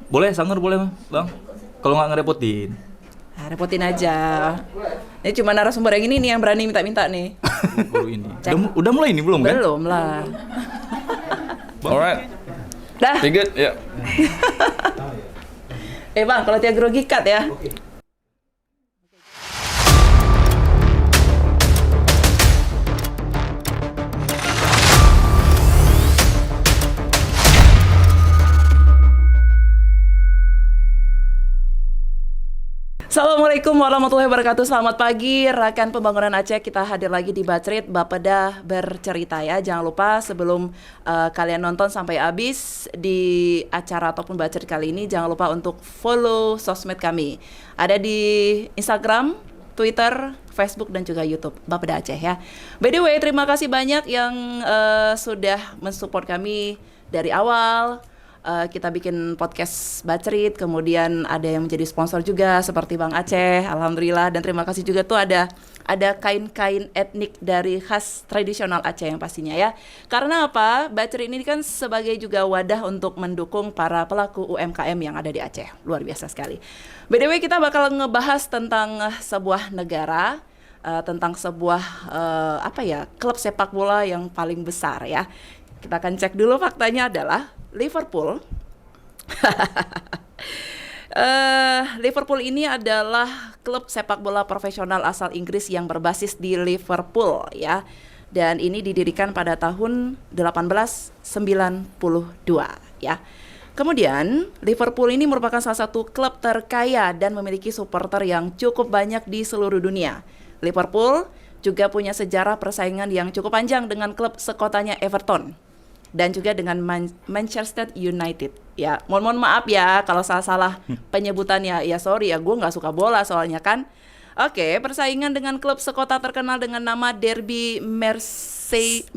Boleh, Sangar boleh Bang. Kalau nggak ngerepotin. Nah, repotin aja. Ini cuma narasumber yang ini nih yang berani minta-minta nih. Baru ini. Udah mulai ini belum kan? Belum lah. Alright. Dah. Good, ya. Bang, kalau tiap grogi cut ya. Assalamualaikum warahmatullahi wabarakatuh. Selamat pagi rekan pembangunan Aceh. Kita hadir lagi di Bacrit Bapeda Bercerita ya. Jangan lupa sebelum kalian nonton sampai habis di acara ataupun Bacrit kali ini, jangan lupa untuk follow sosmed kami. Ada di Instagram, Twitter, Facebook dan juga YouTube Bapeda Aceh ya. By the way, terima kasih banyak yang sudah mensupport kami dari awal. Kita bikin podcast Bacrit, kemudian ada yang menjadi sponsor juga seperti Bang Aceh, alhamdulillah. Dan terima kasih juga tuh ada kain-kain etnik dari khas tradisional Aceh yang pastinya ya. Karena apa? Bacrit ini kan sebagai juga wadah untuk mendukung para pelaku UMKM yang ada di Aceh. Luar biasa sekali. By the way, kita bakal ngebahas tentang sebuah negara, tentang sebuah klub sepak bola yang paling besar ya. Kita akan cek dulu, faktanya adalah Liverpool. Liverpool ini adalah klub sepak bola profesional asal Inggris yang berbasis di Liverpool ya. Dan ini didirikan pada tahun 1892 ya. Kemudian Liverpool ini merupakan salah satu klub terkaya dan memiliki supporter yang cukup banyak di seluruh dunia. Liverpool juga punya sejarah persaingan yang cukup panjang dengan klub sekotanya Everton dan juga dengan Manchester United. Ya, mohon maaf ya kalau salah-salah penyebutannya. Ya sorry ya, gue nggak suka bola soalnya kan. Oke, persaingan dengan klub sekota terkenal dengan nama Derby Merseyside.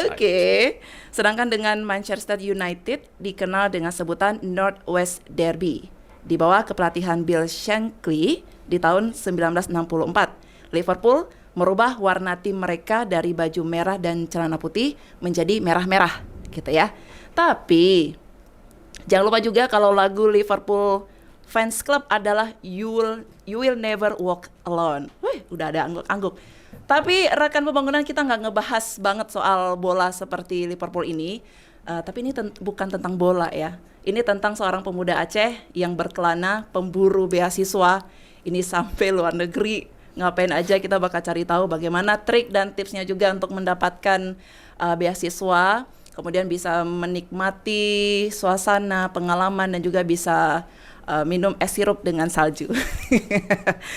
Oke. Sedangkan dengan Manchester United dikenal dengan sebutan North West Derby. Di bawah kepelatihan Bill Shankly di tahun 1964, Liverpool merubah warna tim mereka dari baju merah dan celana putih menjadi merah-merah gitu ya. Tapi jangan lupa juga kalau lagu Liverpool Fans Club adalah You Will Never Walk Alone. Wih, udah ada angguk-angguk. Tapi rekan pembangunan, kita nggak ngebahas banget soal bola seperti Liverpool ini. Tapi ini bukan tentang bola ya. Ini tentang seorang pemuda Aceh yang berkelana pemburu beasiswa. Ini sampai luar negeri. Ngapain aja kita bakal cari tahu bagaimana trik dan tipsnya juga untuk mendapatkan beasiswa, kemudian bisa menikmati suasana, pengalaman dan juga bisa minum es sirup dengan salju.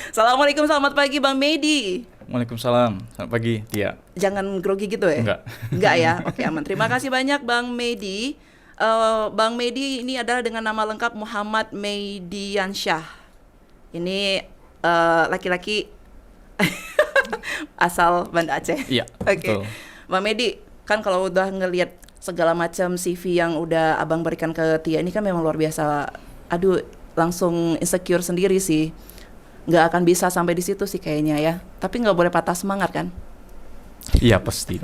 Assalamualaikum, selamat pagi Bang Medi. Waalaikumsalam, selamat pagi Tia. Jangan grogi gitu ya? Enggak ya, oke aman. Terima kasih banyak Bang Medi. Bang Medi ini adalah dengan nama lengkap Muhammad Mediansyah. Ini laki-laki asal Banda Aceh. Iya. Oke. Bang Medi, kan kalau udah ngelihat segala macam CV yang udah Abang berikan ke Tia ini kan memang luar biasa. Aduh, langsung insecure sendiri sih. Nggak akan bisa sampai di situ sih kayaknya ya. Tapi nggak boleh patah semangat kan? Iya, pasti.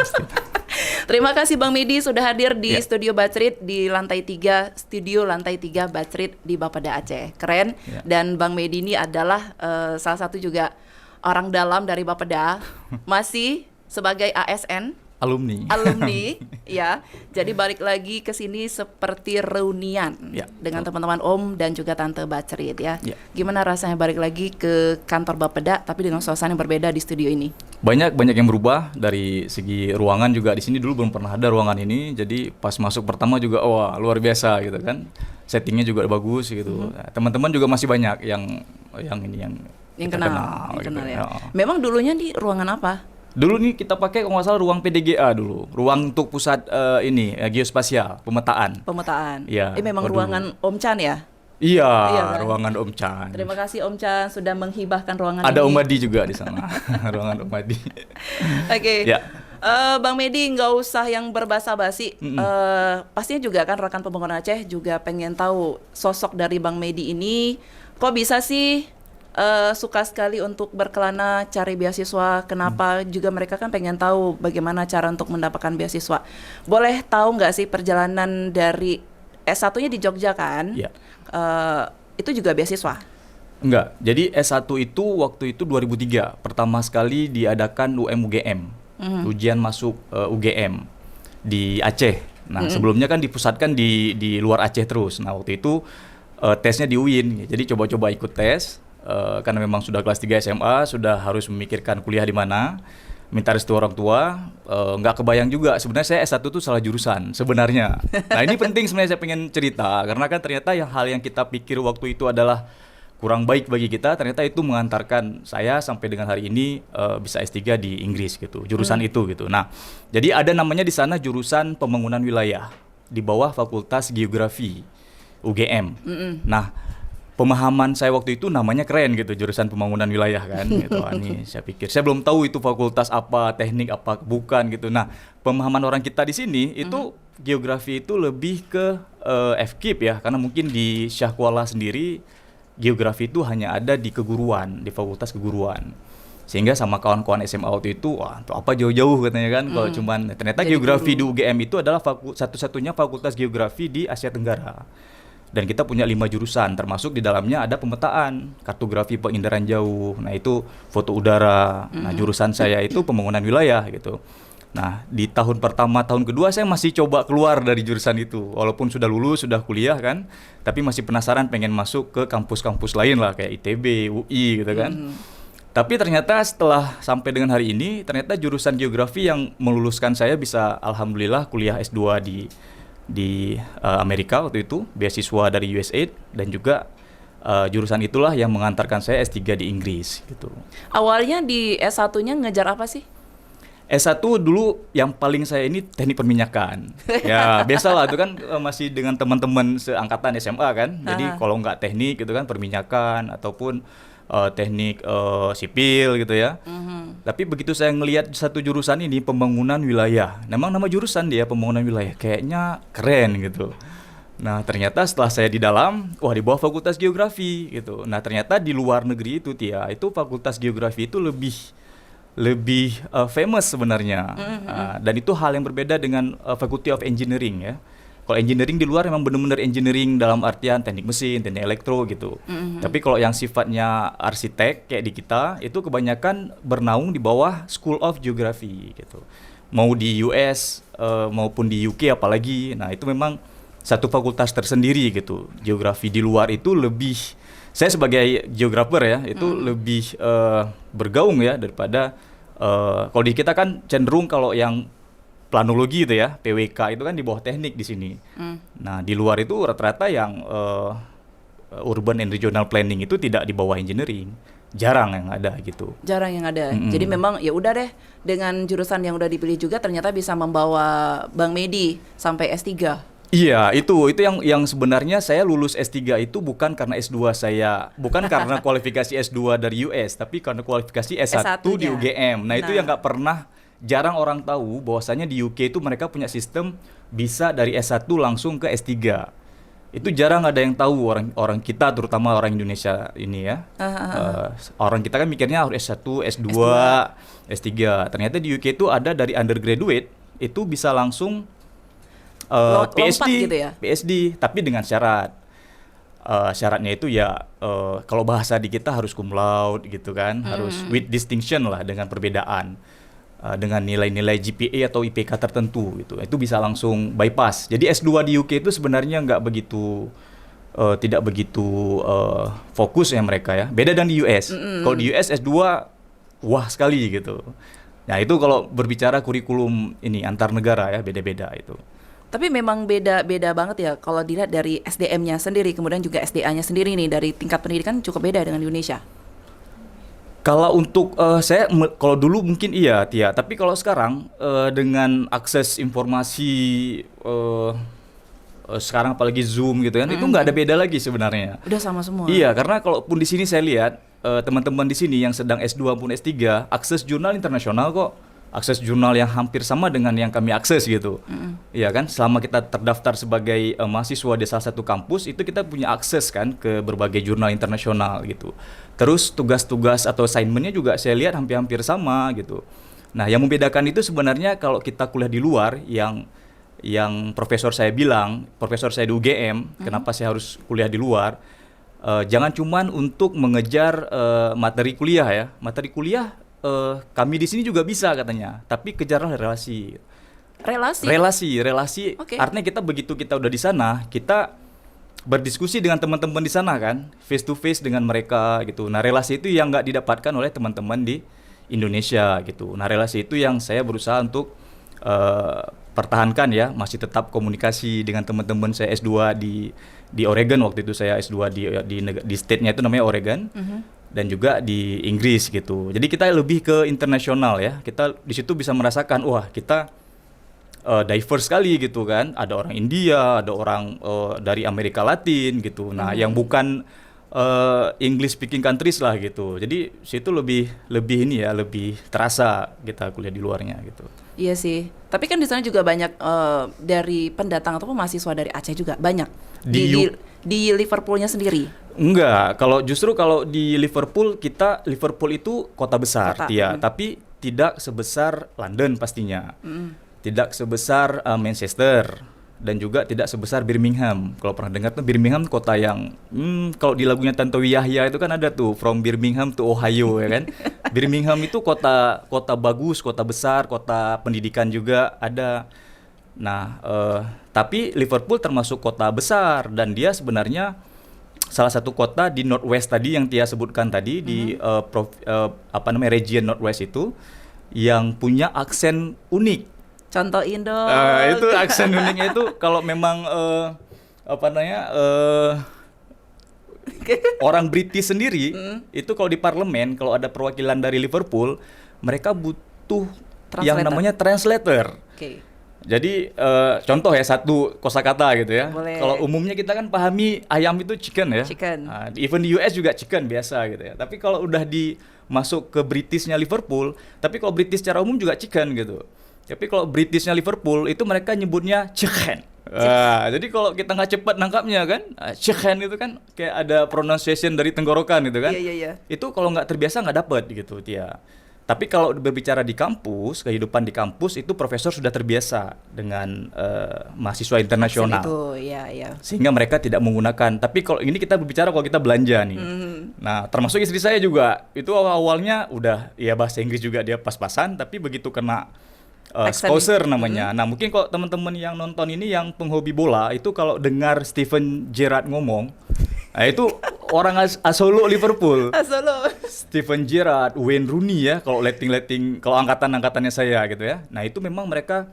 Terima kasih Bang Medi sudah hadir di studio Bacrit di lantai 3, studio lantai 3 Bacrit di Bapeda Aceh. Keren. Dan Bang Medi ini adalah salah satu juga orang dalam dari Bapeda, masih sebagai ASN, alumni ya. Jadi balik lagi ke sini seperti reunian dengan teman-teman Om dan juga Tante Bacrit ya. Gimana rasanya balik lagi ke kantor Bapeda tapi dengan suasana yang berbeda di studio ini? Banyak yang berubah dari segi ruangan juga. Di sini dulu belum pernah ada ruangan ini, jadi pas masuk pertama juga wah luar biasa gitu kan. Settingnya juga bagus gitu. Teman-teman juga masih banyak yang kenal ya. Memang dulunya di ruangan apa? Dulu nih kita pakai kalau nggak salah ruang PDGA dulu, ruang untuk pusat geospasial, pemetaan. Ya, memang ruangan dulu. Om Chan ya? Iya kan? Ruangan Om Chan. Terima kasih Om Chan sudah menghibahkan ruangan Ada ini. Om Madi juga di sana, ruangan Om Madi. Oke. Ya. Bang Medi, nggak usah yang berbasa-basi. Pastinya juga kan rekan pembangunan Aceh juga pengen tahu sosok dari Bang Medi ini. Kok bisa sih suka sekali untuk berkelana cari beasiswa? Kenapa? Juga mereka kan pengen tahu bagaimana cara untuk mendapatkan beasiswa. Boleh tahu nggak sih perjalanan dari S1-nya di Jogja kan? Iya. Itu juga beasiswa. Enggak. Jadi S1 itu waktu itu 2003 pertama sekali diadakan UMUGM. Ujian masuk UGM di Aceh. Nah, sebelumnya kan dipusatkan di luar Aceh terus. Nah, waktu itu tesnya di UIN. Jadi coba-coba ikut tes karena memang sudah kelas 3 SMA, sudah harus memikirkan kuliah di mana. Minta restu orang tua, nggak kebayang juga sebenarnya saya S1 tuh salah jurusan sebenarnya. Nah, ini penting sebenarnya saya pengen cerita karena kan ternyata hal yang kita pikir waktu itu adalah kurang baik bagi kita, ternyata itu mengantarkan saya sampai dengan hari ini bisa S3 di Inggris gitu, jurusan itu gitu. Nah, jadi ada namanya di sana jurusan pembangunan wilayah di bawah Fakultas Geografi UGM. Nah, pemahaman saya waktu itu namanya keren gitu, jurusan pembangunan wilayah kan gitu. Ini saya pikir saya belum tahu itu fakultas apa, teknik apa, bukan gitu. Nah, pemahaman orang kita di sini itu geografi itu lebih ke FKIP ya, karena mungkin di Syah Kuala sendiri geografi itu hanya ada di keguruan, di fakultas keguruan. Sehingga sama kawan-kawan SMA waktu itu, wah untuk apa jauh-jauh katanya kan, kalau cuman ternyata Jadi geografi guru. di UGM itu adalah satu-satunya fakultas geografi di Asia Tenggara. Dan kita punya 5 jurusan, termasuk di dalamnya ada pemetaan, kartografi pengindaran jauh, nah itu foto udara. Nah, jurusan saya itu pembangunan wilayah gitu. Nah, di tahun pertama, tahun kedua saya masih coba keluar dari jurusan itu. Walaupun sudah lulus, sudah kuliah kan, tapi masih penasaran pengen masuk ke kampus-kampus lain lah, kayak ITB, UI gitu kan. Tapi ternyata setelah sampai dengan hari ini, ternyata jurusan geografi yang meluluskan saya bisa alhamdulillah kuliah S2 di Amerika waktu itu, beasiswa dari USAID, dan juga jurusan itulah yang mengantarkan saya S3 di Inggris gitu. Awalnya di S1-nya ngejar apa sih? S1 dulu yang paling saya ini teknik perminyakan. Ya, biasalah itu kan masih dengan teman-teman seangkatan SMA kan. Jadi kalau nggak teknik gitu kan perminyakan ataupun teknik sipil gitu ya. Tapi begitu saya ngelihat satu jurusan ini pembangunan wilayah. Memang nama jurusan dia pembangunan wilayah, kayaknya keren gitu. Nah, ternyata setelah saya di dalam, wah di bawah Fakultas Geografi gitu. Nah, ternyata di luar negeri itu itu Fakultas Geografi itu lebih famous sebenarnya. Dan itu hal yang berbeda dengan Faculty of Engineering ya. Kalau engineering di luar memang benar-benar engineering dalam artian teknik mesin, teknik elektro gitu. Tapi kalau yang sifatnya arsitek kayak di kita itu kebanyakan bernaung di bawah School of Geography gitu. Mau di US maupun di UK apalagi. Nah, itu memang satu fakultas tersendiri gitu. Geografi di luar itu lebih, saya sebagai geografer ya, itu lebih bergaung ya daripada kalau di kita kan cenderung kalau yang planologi itu ya, PWK itu kan di bawah teknik di sini. Nah, di luar itu rata-rata yang urban and regional planning itu tidak di bawah engineering. Jarang yang ada gitu. Jarang yang ada. Jadi memang ya udah deh, dengan jurusan yang udah dipilih juga ternyata bisa membawa Bang Medi sampai S3. Iya, itu yang sebenarnya saya lulus S3 itu bukan karena S2 saya, bukan karena kualifikasi S2 dari US, tapi karena kualifikasi S1 di UGM. Nah, itu yang nggak pernah, jarang orang tahu bahwasanya di UK itu mereka punya sistem bisa dari S1 langsung ke S3. Itu jarang ada yang tahu, orang kita terutama orang Indonesia ini ya. Orang kita kan mikirnya harus S1, S2, S3. Ternyata di UK itu ada dari undergraduate itu bisa langsung PhD, gitu ya? PhD, tapi dengan syarat. Syaratnya itu ya kalau bahasa di kita harus cum laude gitu kan, harus with distinction lah dengan perbedaan. Dengan nilai-nilai GPA atau IPK tertentu gitu. Itu bisa langsung bypass. Jadi S2 di UK itu sebenarnya tidak begitu fokus ya mereka ya. Beda dengan di US. Kalau di US S2 wah sekali gitu. Nah, itu kalau berbicara kurikulum ini antar negara ya, beda-beda itu. Tapi memang beda banget ya kalau dilihat dari SDM-nya sendiri, kemudian juga SDA-nya sendiri nih, dari tingkat pendidikan cukup beda dengan Indonesia. Kalau untuk kalau dulu mungkin iya Tia, tapi kalau sekarang dengan akses informasi sekarang apalagi Zoom gitu kan, itu nggak ada beda lagi sebenarnya. Udah sama semua. Iya, karena kalaupun di sini saya lihat teman-teman di sini yang sedang S2 maupun S3 akses jurnal internasional kok. Akses jurnal yang hampir sama dengan yang kami akses gitu. Iya kan, selama kita terdaftar sebagai mahasiswa di salah satu kampus, itu kita punya akses kan ke berbagai jurnal internasional gitu. Terus tugas-tugas atau assignment-nya juga saya lihat hampir-hampir sama gitu. Nah, yang membedakan itu sebenarnya kalau kita kuliah di luar yang yang profesor saya bilang, profesor saya di UGM, kenapa saya harus kuliah di luar? Jangan cuman untuk mengejar materi kuliah ya. Materi kuliah kami di sini juga bisa katanya, tapi kejarlah relasi. Relasi. Oke. Artinya kita begitu kita udah di sana, kita berdiskusi dengan teman-teman di sana kan, face to face dengan mereka gitu. Nah, relasi itu yang nggak didapatkan oleh teman-teman di Indonesia gitu. Nah, relasi itu yang saya berusaha untuk pertahankan ya, masih tetap komunikasi dengan teman-teman saya S2 di Oregon. Waktu itu saya S2 di state-nya itu namanya Oregon. Dan juga di Inggris gitu. Jadi kita lebih ke internasional ya. Kita di situ bisa merasakan, wah kita diverse sekali gitu kan. Ada orang India, ada orang dari Amerika Latin gitu. Nah, yang bukan English speaking countries lah gitu. Jadi situ lebih ini ya, lebih terasa kita kuliah di luarnya gitu. Iya sih. Tapi kan di sana juga banyak dari pendatang ataupun mahasiswa dari Aceh juga banyak di Liverpoolnya sendiri. Enggak, kalau di Liverpool itu kota besar, tapi tidak sebesar London pastinya. Tidak sebesar Manchester dan juga tidak sebesar Birmingham. Kalau pernah dengar tuh Birmingham kota yang kalau di lagunya Tantowi Yahya itu kan ada tuh From Birmingham to Ohio ya kan. Birmingham itu kota bagus, kota besar, kota pendidikan juga ada. Nah, tapi Liverpool termasuk kota besar dan dia sebenarnya salah satu kota di Northwest tadi yang Tia sebutkan tadi di region Northwest itu yang punya aksen unik. Contoh Indo. Itu aksen uniknya itu kalau memang orang British sendiri itu kalau di parlemen kalau ada perwakilan dari Liverpool mereka butuh yang namanya translator. Okay. Jadi contoh ya satu kosakata gitu ya. Kalau umumnya kita kan pahami ayam itu chicken ya. Even di US juga chicken biasa gitu ya. Tapi kalau udah masuk ke Britishnya Liverpool, tapi kalau British secara umum juga chicken gitu. Tapi kalau Britishnya Liverpool itu mereka nyebutnya chicken. Jadi kalau kita nggak cepat nangkapnya kan, chicken itu kan kayak ada pronunciation dari tenggorokan gitu kan. Iya. Itu kalau nggak terbiasa nggak dapet gitu Tia. Tapi kalau berbicara di kampus, kehidupan di kampus itu profesor sudah terbiasa dengan mahasiswa internasional. Itu, ya. Sehingga mereka tidak menggunakan. Tapi kalau ini kita berbicara kalau kita belanja nih. Nah, termasuk istri saya juga. Itu awalnya udah ya bahasa Inggris juga dia pas-pasan, tapi begitu kena Scouser namanya. Nah, mungkin kalau teman-teman yang nonton ini yang penghobi bola itu kalau dengar Steven Gerrard ngomong, nah itu orang Asolo Liverpool. Asolo. Steven Gerrard, Wayne Rooney ya, kalau kalau angkatan-angkatannya saya gitu ya. Nah, itu memang mereka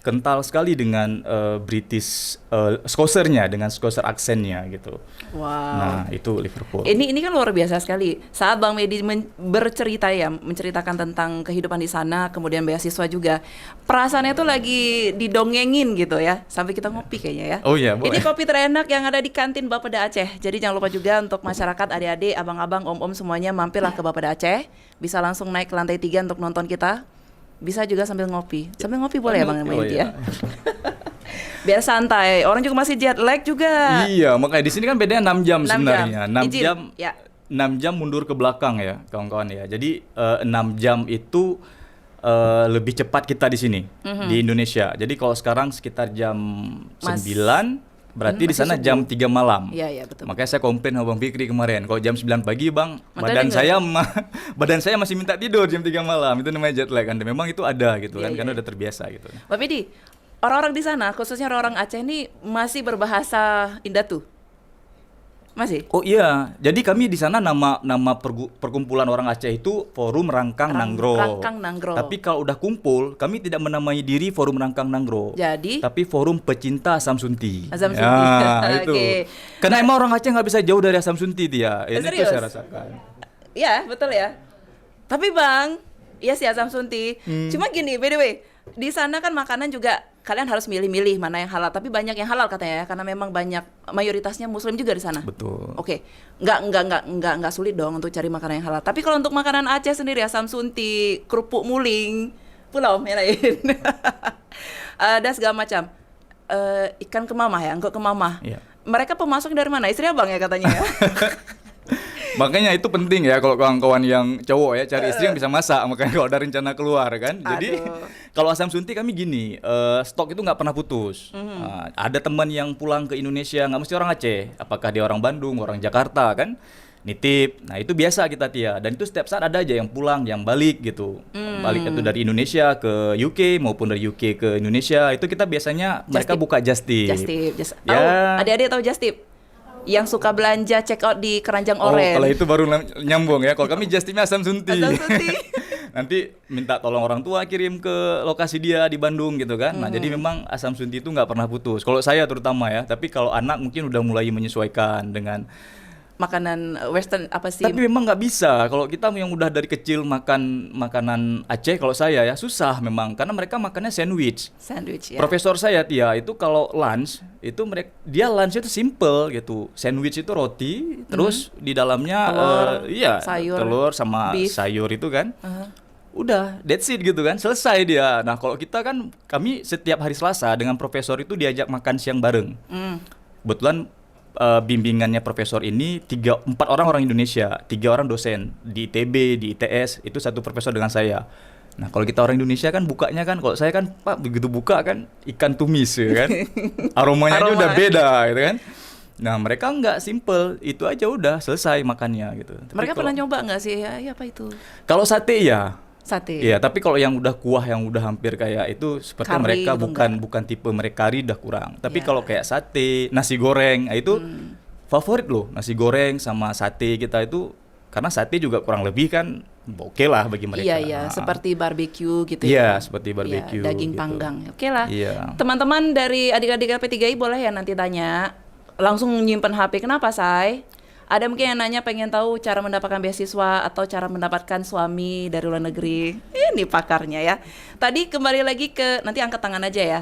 kental sekali dengan British Scousernya, dengan Scouser aksennya gitu. Wow. Nah, itu Liverpool. Ini kan luar biasa sekali. Saat Bang Medi menceritakan tentang kehidupan di sana, kemudian beasiswa juga. Perasaannya tuh lagi didongengin gitu ya. Sampai kita ngopi kayaknya ya. Oh iya, boleh. Ini kopi terenak yang ada di kantin Bapeda Aceh. Jadi jangan lupa juga untuk masyarakat, adik-adik, abang-abang, om-om semuanya mampirlah ke Bapeda Aceh. Bisa langsung naik ke lantai 3 untuk nonton kita. Bisa juga sambil ngopi. Sambil ngopi boleh ya Bang Medi ya. Biar santai. Orang juga masih jet lag juga. Iya, makanya di sini kan bedanya 6 jam sebenarnya. 6 jam. 6 jam mundur ke belakang ya, kawan-kawan ya. Jadi 6 jam itu lebih cepat kita di sini di Indonesia. Jadi kalau sekarang sekitar jam 9 berarti di sana jam 3 malam. Iya, betul. Makanya saya komplain sama Bang Fikri kemarin. Kalau jam 9 pagi, Bang, badan saya masih minta tidur jam 3 malam. Itu namanya jet lag kan. Memang itu ada gitu kan, karena udah terbiasa gitu. Pak Medi, orang-orang di sana, khususnya orang Aceh ini masih berbahasa Indatu? Masih? Oh iya, jadi kami di sana nama perkumpulan orang Aceh itu Forum Rangkang Nanggro. Tapi kalau udah kumpul, kami tidak menamai diri Forum Rangkang Nanggro. Jadi? Tapi Forum Pecinta Asam Sunti. Asam Sunti. Ya, itu. Karena emang orang Aceh nggak bisa jauh dari Asam Sunti dia. Ini tuh saya rasakan. Iya, betul ya. Tapi Bang, iya sih Asam Sunti. Cuma gini, by the way, di sana kan makanan juga kalian harus milih-milih mana yang halal, tapi banyak yang halal katanya ya, karena memang mayoritasnya Muslim juga di sana. Betul. Oke, nggak sulit dong untuk cari makanan yang halal. Tapi kalau untuk makanan Aceh sendiri, asam sunti, kerupuk muling, pulau yang lain, ada segala macam. Ikan kemamah ya, engkau kemamah. Iya. Mereka pemasok dari mana? Istri abang ya katanya ya. Makanya itu penting ya kalau kawan-kawan yang cowok ya cari istri yang bisa masak, makanya kalau ada rencana keluar kan. Jadi Aduh. kalau asam sunti kami gini, stok itu nggak pernah putus. Ada teman yang pulang ke Indonesia nggak mesti orang Aceh, apakah dia orang Bandung, orang Jakarta kan, nitip. Nah itu biasa kita Tia, dan itu setiap saat ada aja yang pulang, yang balik gitu. Balik itu dari Indonesia ke UK maupun dari UK ke Indonesia, itu kita biasanya mereka Tip. buka just tip. Tahu, Ya. adik-adik tahu just tip? Yang suka belanja check out di keranjang Oh, oren. kalau itu baru nyambung ya. Kalau kami just tipnya asam sunti. Asam sunti. Nanti minta tolong orang tua kirim ke lokasi dia di Bandung gitu kan. Nah, jadi memang asam sunti itu nggak pernah putus. Kalau saya terutama ya, tapi kalau anak mungkin udah mulai menyesuaikan dengan. Makanan western apa sih? Tapi memang nggak bisa. Kalau kita yang udah dari kecil makan makanan Aceh, kalau saya ya susah memang karena mereka makannya sandwich. Sandwich ya. Profesor saya Tia itu kalau lunch itu dia lunch itu simple gitu. Sandwich itu roti, terus di dalamnya Telur, iya sayur, telur sama beef. sayur itu kan. Uh-huh. Udah, that's it gitu kan, selesai dia. Nah kalau kita kan, kami setiap hari Selasa dengan profesor itu diajak makan siang bareng. Kebetulan bimbingannya profesor ini 4 orang Indonesia, 3 orang dosen di ITB, di ITS, itu satu profesor dengan saya. Nah kalau kita orang Indonesia kan bukanya kan, kalau saya kan Pak begitu buka kan ikan tumis ya kan, aromanya aja udah beda gitu kan. Nah mereka nggak, simple itu aja udah selesai makannya gitu. Tapi Mereka pernah nyoba nggak sih? Ya, apa itu? kalau sate ya. Sate. Iya, tapi kalau yang udah kuah yang udah hampir kayak itu seperti Kari mereka itu bukan tipe mereka, kari udah kurang. Tapi Ya. kalau kayak sate, nasi goreng, nah itu favorit loh. Nasi goreng sama sate kita itu, karena sate juga kurang lebih kan oke lah bagi mereka. Iya, iya, seperti barbecue gitu Iya, ya. seperti barbecue Iya, daging gitu. panggang. Oke lah. Iya. Teman-teman dari adik-adik LP3I boleh ya nanti tanya. Langsung nyimpen HP. Kenapa, Say? Ada mungkin yang nanya pengen tahu cara mendapatkan beasiswa atau cara mendapatkan suami dari luar negeri. Ini pakarnya ya. Tadi kembali lagi ke, nanti angkat tangan aja ya.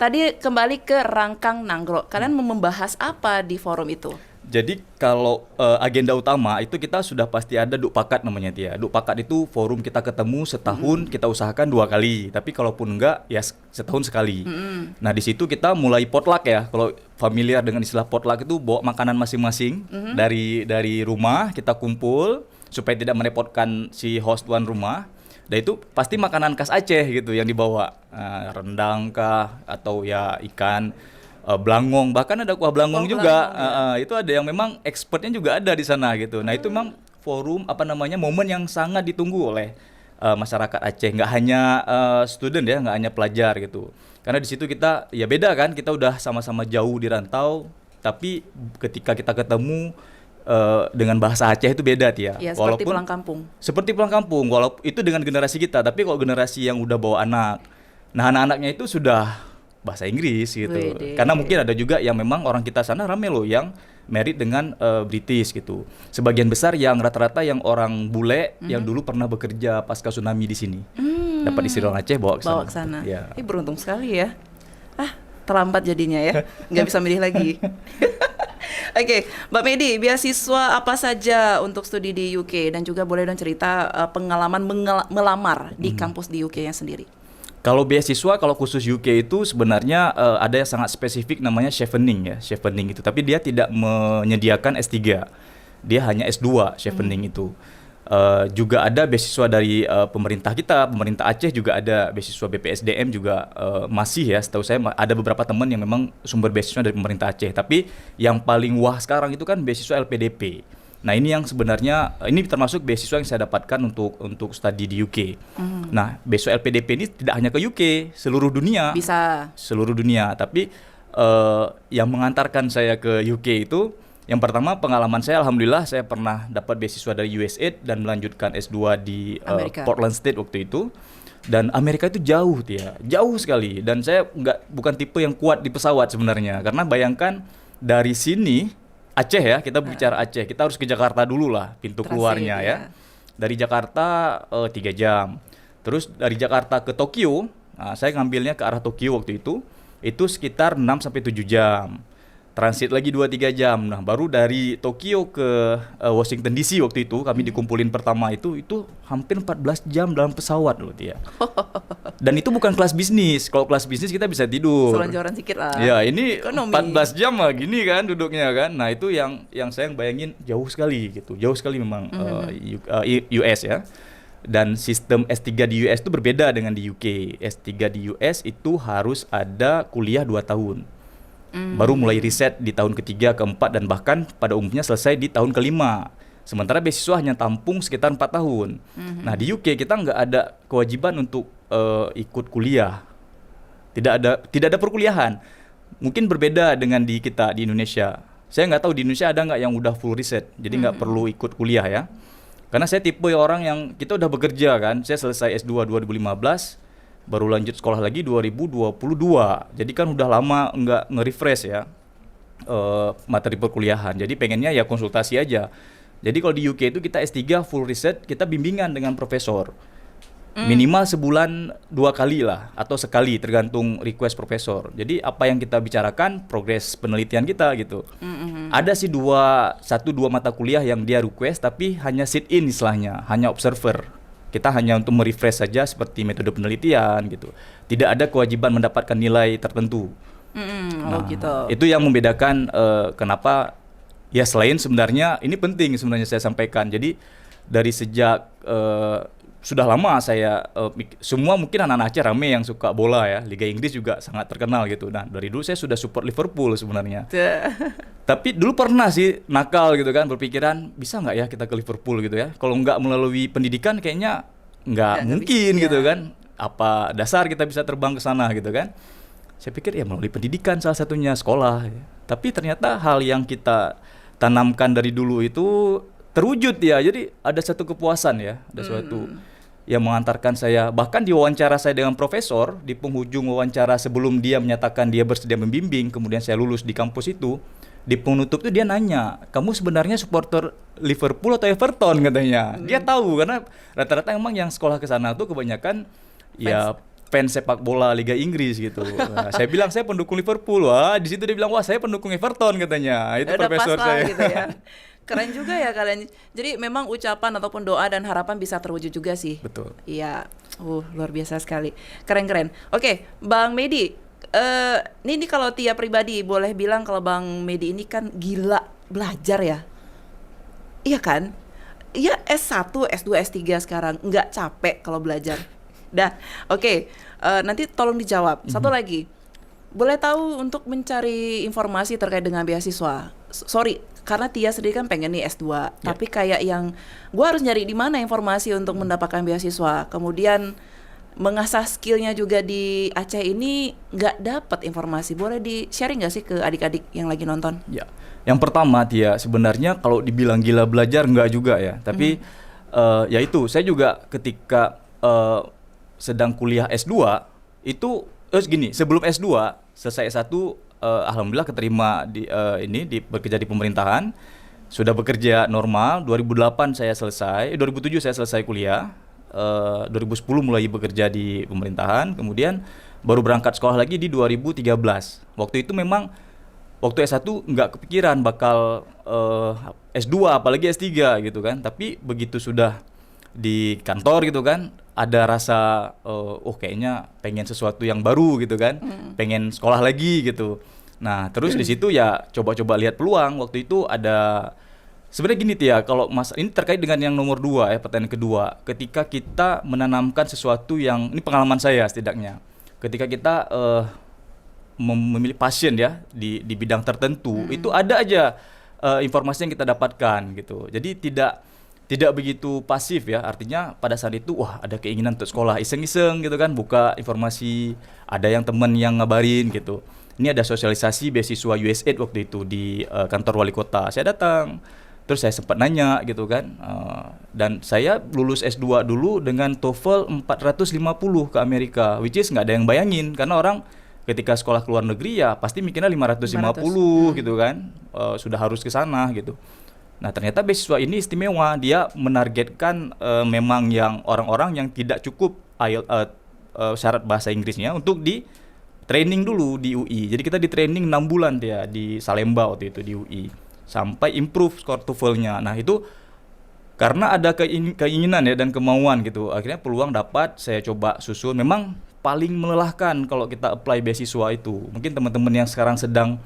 Tadi kembali ke Rangkang Nanggro. Kalian mau membahas apa di forum itu? Jadi kalau agenda utama itu kita sudah pasti ada Dukpakat namanya Tia. Dukpakat itu forum kita ketemu setahun, kita usahakan 2 kali. Tapi kalaupun enggak ya setahun sekali. Nah di situ kita mulai potluck ya. Kalau familiar dengan istilah potluck itu bawa makanan masing-masing dari rumah, kita kumpul supaya tidak merepotkan si host tuan rumah. Dan itu pasti makanan khas Aceh gitu yang dibawa. Rendang kah atau ya ikan, belangong, bahkan ada kuah belangong juga. Itu ada yang memang expertnya juga ada di sana gitu. Nah itu memang forum momen yang sangat ditunggu oleh masyarakat Aceh, nggak hanya student ya, nggak hanya pelajar gitu. Karena di situ kita ya beda kan, kita udah sama-sama jauh di rantau, tapi ketika kita ketemu dengan bahasa Aceh itu beda Tia. Ya, seperti pulang kampung. Seperti pulang kampung, walaupun itu dengan generasi kita, tapi kalau generasi yang udah bawa anak, nah anak-anaknya itu sudah bahasa Inggris gitu. Wede. Karena mungkin ada juga yang memang orang kita sana rame loh yang married dengan British gitu. Sebagian besar yang rata-rata yang orang bule yang dulu pernah bekerja pasca tsunami di sini. Dapat istri orang Aceh bawa ke sana. Bawa ke sana. Ya. Beruntung sekali ya. Terlambat jadinya ya. Nggak bisa milih lagi. Oke, Mbak Medi, beasiswa apa saja untuk studi di UK dan juga boleh dong cerita pengalaman melamar di kampus di UK-nya sendiri. Kalau beasiswa, kalau khusus UK itu sebenarnya ada yang sangat spesifik namanya chevening ya, chevening itu. Tapi dia tidak menyediakan S3, dia hanya S2 chevening itu. Juga ada beasiswa dari pemerintah kita, pemerintah Aceh juga ada beasiswa BPSDM juga masih ya. Setahu saya ada beberapa teman yang memang sumber beasiswa dari pemerintah Aceh. Tapi yang paling wah sekarang itu kan beasiswa LPDP. Nah ini yang sebenarnya ini termasuk beasiswa yang saya dapatkan untuk studi di UK. Nah beasiswa LPDP ini tidak hanya ke UK, seluruh dunia. Bisa. Seluruh dunia. Tapi yang mengantarkan saya ke UK itu, yang pertama pengalaman saya, alhamdulillah saya pernah dapat beasiswa dari USAID dan melanjutkan S2 di Portland State waktu itu. Dan Amerika itu jauh jauh sekali. Dan saya bukan tipe yang kuat di pesawat sebenarnya, karena bayangkan dari sini Aceh ya, kita bicara Aceh, kita harus ke Jakarta dulu lah pintu keluarnya ya. Dari Jakarta 3 jam. Terus dari Jakarta ke Tokyo, nah, saya ngambilnya ke arah Tokyo waktu itu sekitar 6 sampai 7 jam. transit lagi 2-3 jam. Nah, baru dari Tokyo ke Washington DC waktu itu kami dikumpulin pertama itu hampir 14 jam dalam pesawat loh dia. Dan itu bukan kelas bisnis. Kalau kelas bisnis kita bisa tidur. Selonjoran sedikit lah. Ya, ini Ekonomi. 14 jam lah gini kan duduknya kan. Nah, itu yang saya bayangin jauh sekali gitu. Jauh sekali memang US ya. Dan sistem S3 di US itu berbeda dengan di UK. S3 di US itu harus ada kuliah 2 tahun. Baru mulai riset di tahun ketiga, keempat, dan bahkan pada umumnya selesai di tahun kelima. Sementara beasiswa hanya tampung sekitar 4 tahun. Nah, di UK kita nggak ada kewajiban untuk ikut kuliah. Tidak ada perkuliahan. Mungkin berbeda dengan di kita di Indonesia. Saya nggak tahu di Indonesia ada nggak yang udah full riset, jadi nggak perlu ikut kuliah ya. Karena saya tipe orang yang kita udah bekerja kan. Saya selesai S2 2015. Baru lanjut sekolah lagi 2022. Jadi kan udah lama nggak nge-refresh ya materi perkuliahan. Jadi pengennya ya konsultasi aja. Jadi kalau di UK itu kita S3 full riset, kita bimbingan dengan profesor. Minimal sebulan 2 kali lah atau sekali tergantung request profesor. Jadi apa yang kita bicarakan progres penelitian kita gitu. Ada sih 1-2 mata kuliah yang dia request tapi hanya sit in istilahnya, hanya observer. Kita hanya untuk merefresh saja seperti metode penelitian gitu. Tidak ada kewajiban mendapatkan nilai tertentu. Oh gitu. Itu yang membedakan kenapa ya selain sebenarnya ini penting sebenarnya saya sampaikan. Jadi dari sejak sudah lama saya semua mungkin anak-anak Aceh rame yang suka bola ya. Liga Inggris juga sangat terkenal gitu. Nah, dari dulu saya sudah support Liverpool sebenarnya. Tapi dulu pernah sih nakal gitu kan, berpikiran bisa nggak ya kita ke Liverpool gitu ya. Kalau nggak melalui pendidikan kayaknya nggak mungkin bisa, gitu kan. Apa dasar kita bisa terbang ke sana gitu kan. Saya pikir ya melalui pendidikan salah satunya, sekolah ya. Tapi ternyata hal yang kita tanamkan dari dulu itu terwujud ya. Jadi ada satu kepuasan ya, ada suatu yang mengantarkan saya, bahkan di wawancara saya dengan profesor, di penghujung wawancara sebelum dia menyatakan dia bersedia membimbing, kemudian saya lulus di kampus itu, di penutup itu dia nanya, kamu sebenarnya supporter Liverpool atau Everton katanya. Dia tahu karena rata-rata emang yang sekolah ke sana tuh kebanyakan ya fans sepak bola Liga Inggris gitu. Nah, saya bilang saya pendukung Liverpool. Wah, di situ dia bilang wah saya pendukung Everton katanya. Itu udah profesor pas saya. gitu ya. Keren juga ya kalian. Jadi memang ucapan ataupun doa dan harapan bisa terwujud juga sih. Betul. Iya. Luar biasa sekali. Keren-keren. Oke, Bang Medi. Ini kalau Tia pribadi boleh bilang kalau Bang Medi ini kan gila belajar ya. Iya kan? Iya S1, S2, S3 sekarang nggak capek kalau belajar. Dah, oke. Nanti tolong dijawab. Satu lagi. Boleh tahu untuk mencari informasi terkait dengan beasiswa. Sorry, karena Tia sendiri kan pengen nih S2, tapi kayak yang gue harus nyari di mana informasi untuk mendapatkan beasiswa. Kemudian mengasah skillnya juga di Aceh ini nggak dapat informasi. Boleh di-sharing nggak sih ke adik-adik yang lagi nonton? Ya, yang pertama Tia, sebenarnya kalau dibilang gila belajar nggak juga ya. Tapi ya itu, saya juga ketika sedang kuliah S2 itu gini, sebelum S2 selesai S1 alhamdulillah keterima di bekerja di pemerintahan, sudah bekerja normal. 2008 saya selesai, 2007 saya selesai kuliah, 2010 mulai bekerja di pemerintahan, kemudian baru berangkat sekolah lagi di 2013. Waktu itu memang waktu S1 nggak kepikiran bakal S2 apalagi S3 gitu kan, tapi begitu sudah di kantor gitu kan, ada rasa kayaknya pengen sesuatu yang baru gitu kan, pengen sekolah lagi gitu. Nah terus di situ ya coba-coba lihat peluang. Waktu itu ada sebenarnya gini Tia, kalau ini terkait dengan yang nomor 2 ya, pertanyaan kedua, ketika kita menanamkan sesuatu yang ini pengalaman saya setidaknya, ketika kita memilih passion ya di bidang tertentu, itu ada aja informasi yang kita dapatkan gitu. Jadi tidak begitu pasif ya, artinya pada saat itu wah ada keinginan untuk sekolah, iseng-iseng gitu kan, buka informasi, ada yang teman yang ngabarin gitu. Ini ada sosialisasi beasiswa USAID waktu itu di kantor wali kota. Saya datang, terus saya sempat nanya gitu kan, dan saya lulus S2 dulu dengan TOEFL 450 ke Amerika, which is nggak ada yang bayangin, karena orang ketika sekolah ke luar negeri ya pasti mikirnya 550 gitu kan, sudah harus ke sana gitu. Nah ternyata beasiswa ini istimewa, dia menargetkan memang yang orang-orang yang tidak cukup syarat bahasa Inggrisnya untuk training dulu di UI. Jadi kita di training 6 bulan dia di Salemba waktu itu di UI sampai improve skor TOEFL-nya. Nah, itu karena ada keinginan ya dan kemauan gitu. Akhirnya peluang dapat, saya coba susun. Memang paling melelahkan kalau kita apply beasiswa itu. Mungkin teman-teman yang sekarang sedang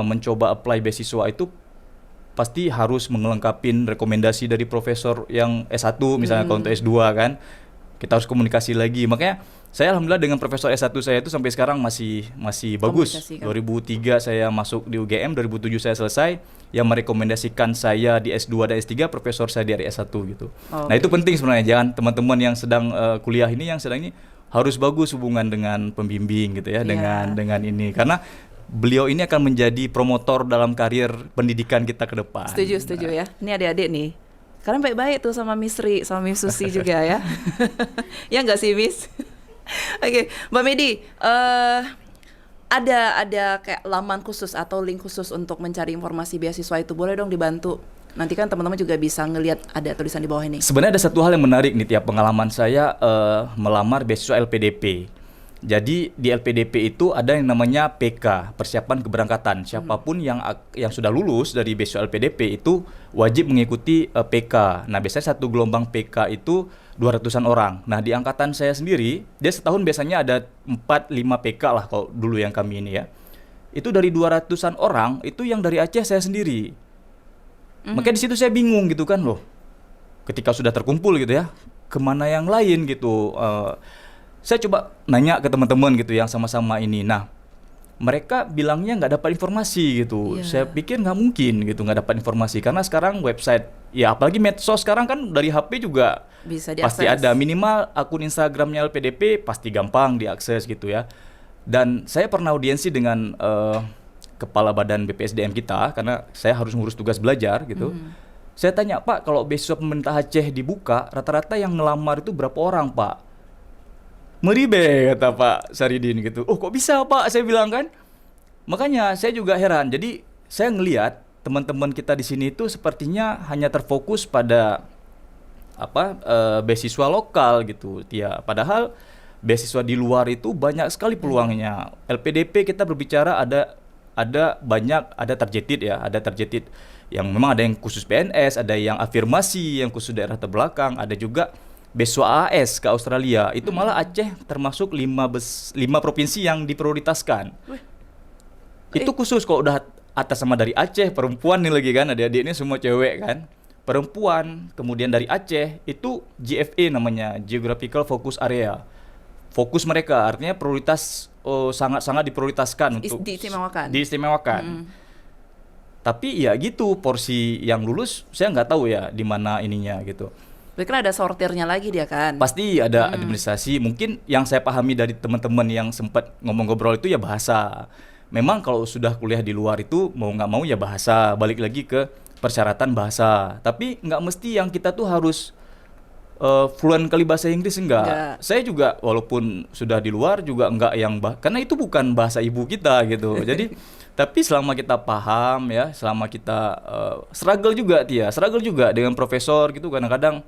mencoba apply beasiswa itu pasti harus mengelengkapin rekomendasi dari profesor yang S1 misalnya kalau untuk S2 kan. Kita harus komunikasi lagi. Makanya saya alhamdulillah dengan profesor S1 saya itu sampai sekarang masih bagus. 2003 saya masuk di UGM, 2007 saya selesai. Yang merekomendasikan saya di S2 dan S3 profesor saya dari S1 gitu. Nah, itu penting sebenarnya. Jangan teman-teman yang sedang kuliah ini harus bagus hubungan dengan pembimbing gitu ya, dengan ini. Karena beliau ini akan menjadi promotor dalam karir pendidikan kita ke depan. Setuju ya. Ini adik-adik nih. Kalian baik-baik tuh sama Miss Ri, sama Miss Susi juga ya. Ya nggak sih, Miss? Oke, Mbak Medi, ada kayak laman khusus atau link khusus untuk mencari informasi beasiswa itu, boleh dong dibantu? Nanti kan teman-teman juga bisa ngelihat ada tulisan di bawah ini. Sebenarnya ada satu hal yang menarik nih, tiap pengalaman saya melamar beasiswa LPDP. Jadi di LPDP itu ada yang namanya PK, persiapan keberangkatan. Siapapun yang sudah lulus dari beasiswa LPDP itu wajib mengikuti PK. Nah, biasanya satu gelombang PK itu 200-an orang. Nah, di angkatan saya sendiri, dia setahun biasanya ada 4-5 PK lah kalau dulu yang kami ini ya. Itu dari 200-an orang, itu yang dari Aceh saya sendiri. Makanya di situ saya bingung gitu kan loh. Ketika sudah terkumpul gitu ya, kemana yang lain gitu. Saya coba nanya ke teman-teman gitu yang sama-sama ini. Nah, mereka bilangnya nggak dapat informasi gitu. Saya pikir nggak mungkin gitu nggak dapat informasi. Karena sekarang website, ya apalagi medsos sekarang kan dari HP juga bisa pasti ada. Minimal akun Instagramnya LPDP pasti gampang diakses gitu ya. Dan saya pernah audiensi dengan kepala badan BPSDM kita, karena saya harus ngurus tugas belajar gitu. Saya tanya, Pak, kalau beasiswa pemerintah Aceh dibuka, rata-rata yang ngelamar itu berapa orang, Pak? Meribe, kata Pak Saridin gitu. Oh, kok bisa, Pak? Saya bilang kan. Makanya saya juga heran. Jadi saya ngelihat teman-teman kita di sini itu sepertinya hanya terfokus pada beasiswa lokal gitu. Ya, padahal beasiswa di luar itu banyak sekali peluangnya. LPDP kita berbicara ada banyak, ada targeted ya, ada targeted yang memang ada yang khusus PNS, ada yang afirmasi yang khusus daerah terbelakang, ada juga beasiswa AS ke Australia. Itu malah Aceh termasuk 5 provinsi yang diprioritaskan. Itu khusus kalau udah atas sama dari Aceh, perempuan nih lagi kan, adik-adik ini semua cewek kan. Perempuan, kemudian dari Aceh itu GFA namanya, Geographical Focus Area. Fokus mereka, artinya prioritas sangat-sangat diprioritaskan untuk diistimewakan. Tapi ya gitu, porsi yang lulus saya nggak tahu ya di mana ininya gitu. Berarti kan ada sortirnya lagi dia kan? Pasti ada administrasi. Mungkin yang saya pahami dari teman-teman yang sempat ngobrol itu ya bahasa. Memang kalau sudah kuliah di luar itu mau nggak mau ya bahasa. Balik lagi ke persyaratan bahasa. Tapi nggak mesti yang kita tuh harus fluent kali bahasa Inggris, enggak. Saya juga walaupun sudah di luar juga enggak yang karena itu bukan bahasa ibu kita gitu. Jadi tapi selama kita paham ya, selama kita struggle juga dengan profesor gitu, kadang-kadang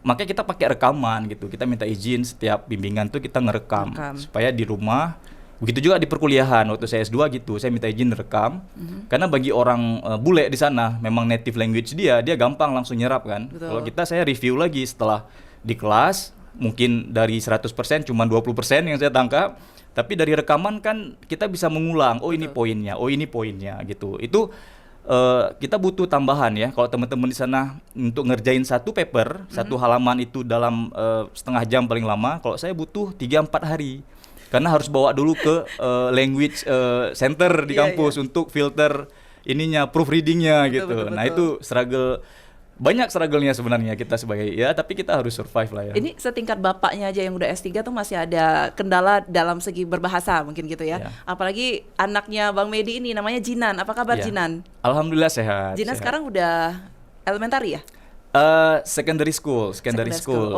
makanya kita pakai rekaman gitu. Kita minta izin setiap bimbingan tuh kita ngerekam supaya di rumah. Begitu juga di perkuliahan waktu saya S2 gitu, saya minta izin rekam. Karena bagi orang bule di sana memang native language dia gampang langsung nyerap kan. Kalau kita saya review lagi setelah di kelas, mungkin dari 100% cuma 20% yang saya tangkap. Tapi dari rekaman kan kita bisa mengulang, ini poinnya, ini poinnya gitu. Itu kita butuh tambahan ya. Kalau teman-teman di sana untuk ngerjain satu paper, satu halaman itu dalam setengah jam paling lama, kalau saya butuh 3-4 hari. Karena harus bawa dulu ke language center di kampus untuk filter ininya, proofreadingnya gitu. Betul. Nah itu banyak struggle-nya sebenarnya kita sebagai tapi kita harus survive lah ya. Ini setingkat bapaknya aja yang udah S3 tuh masih ada kendala dalam segi berbahasa mungkin gitu ya. Apalagi anaknya Bang Medi ini namanya Jinan. Apa kabar Jinan? Alhamdulillah sehat. Jinan sekarang udah elementary ya? Secondary school.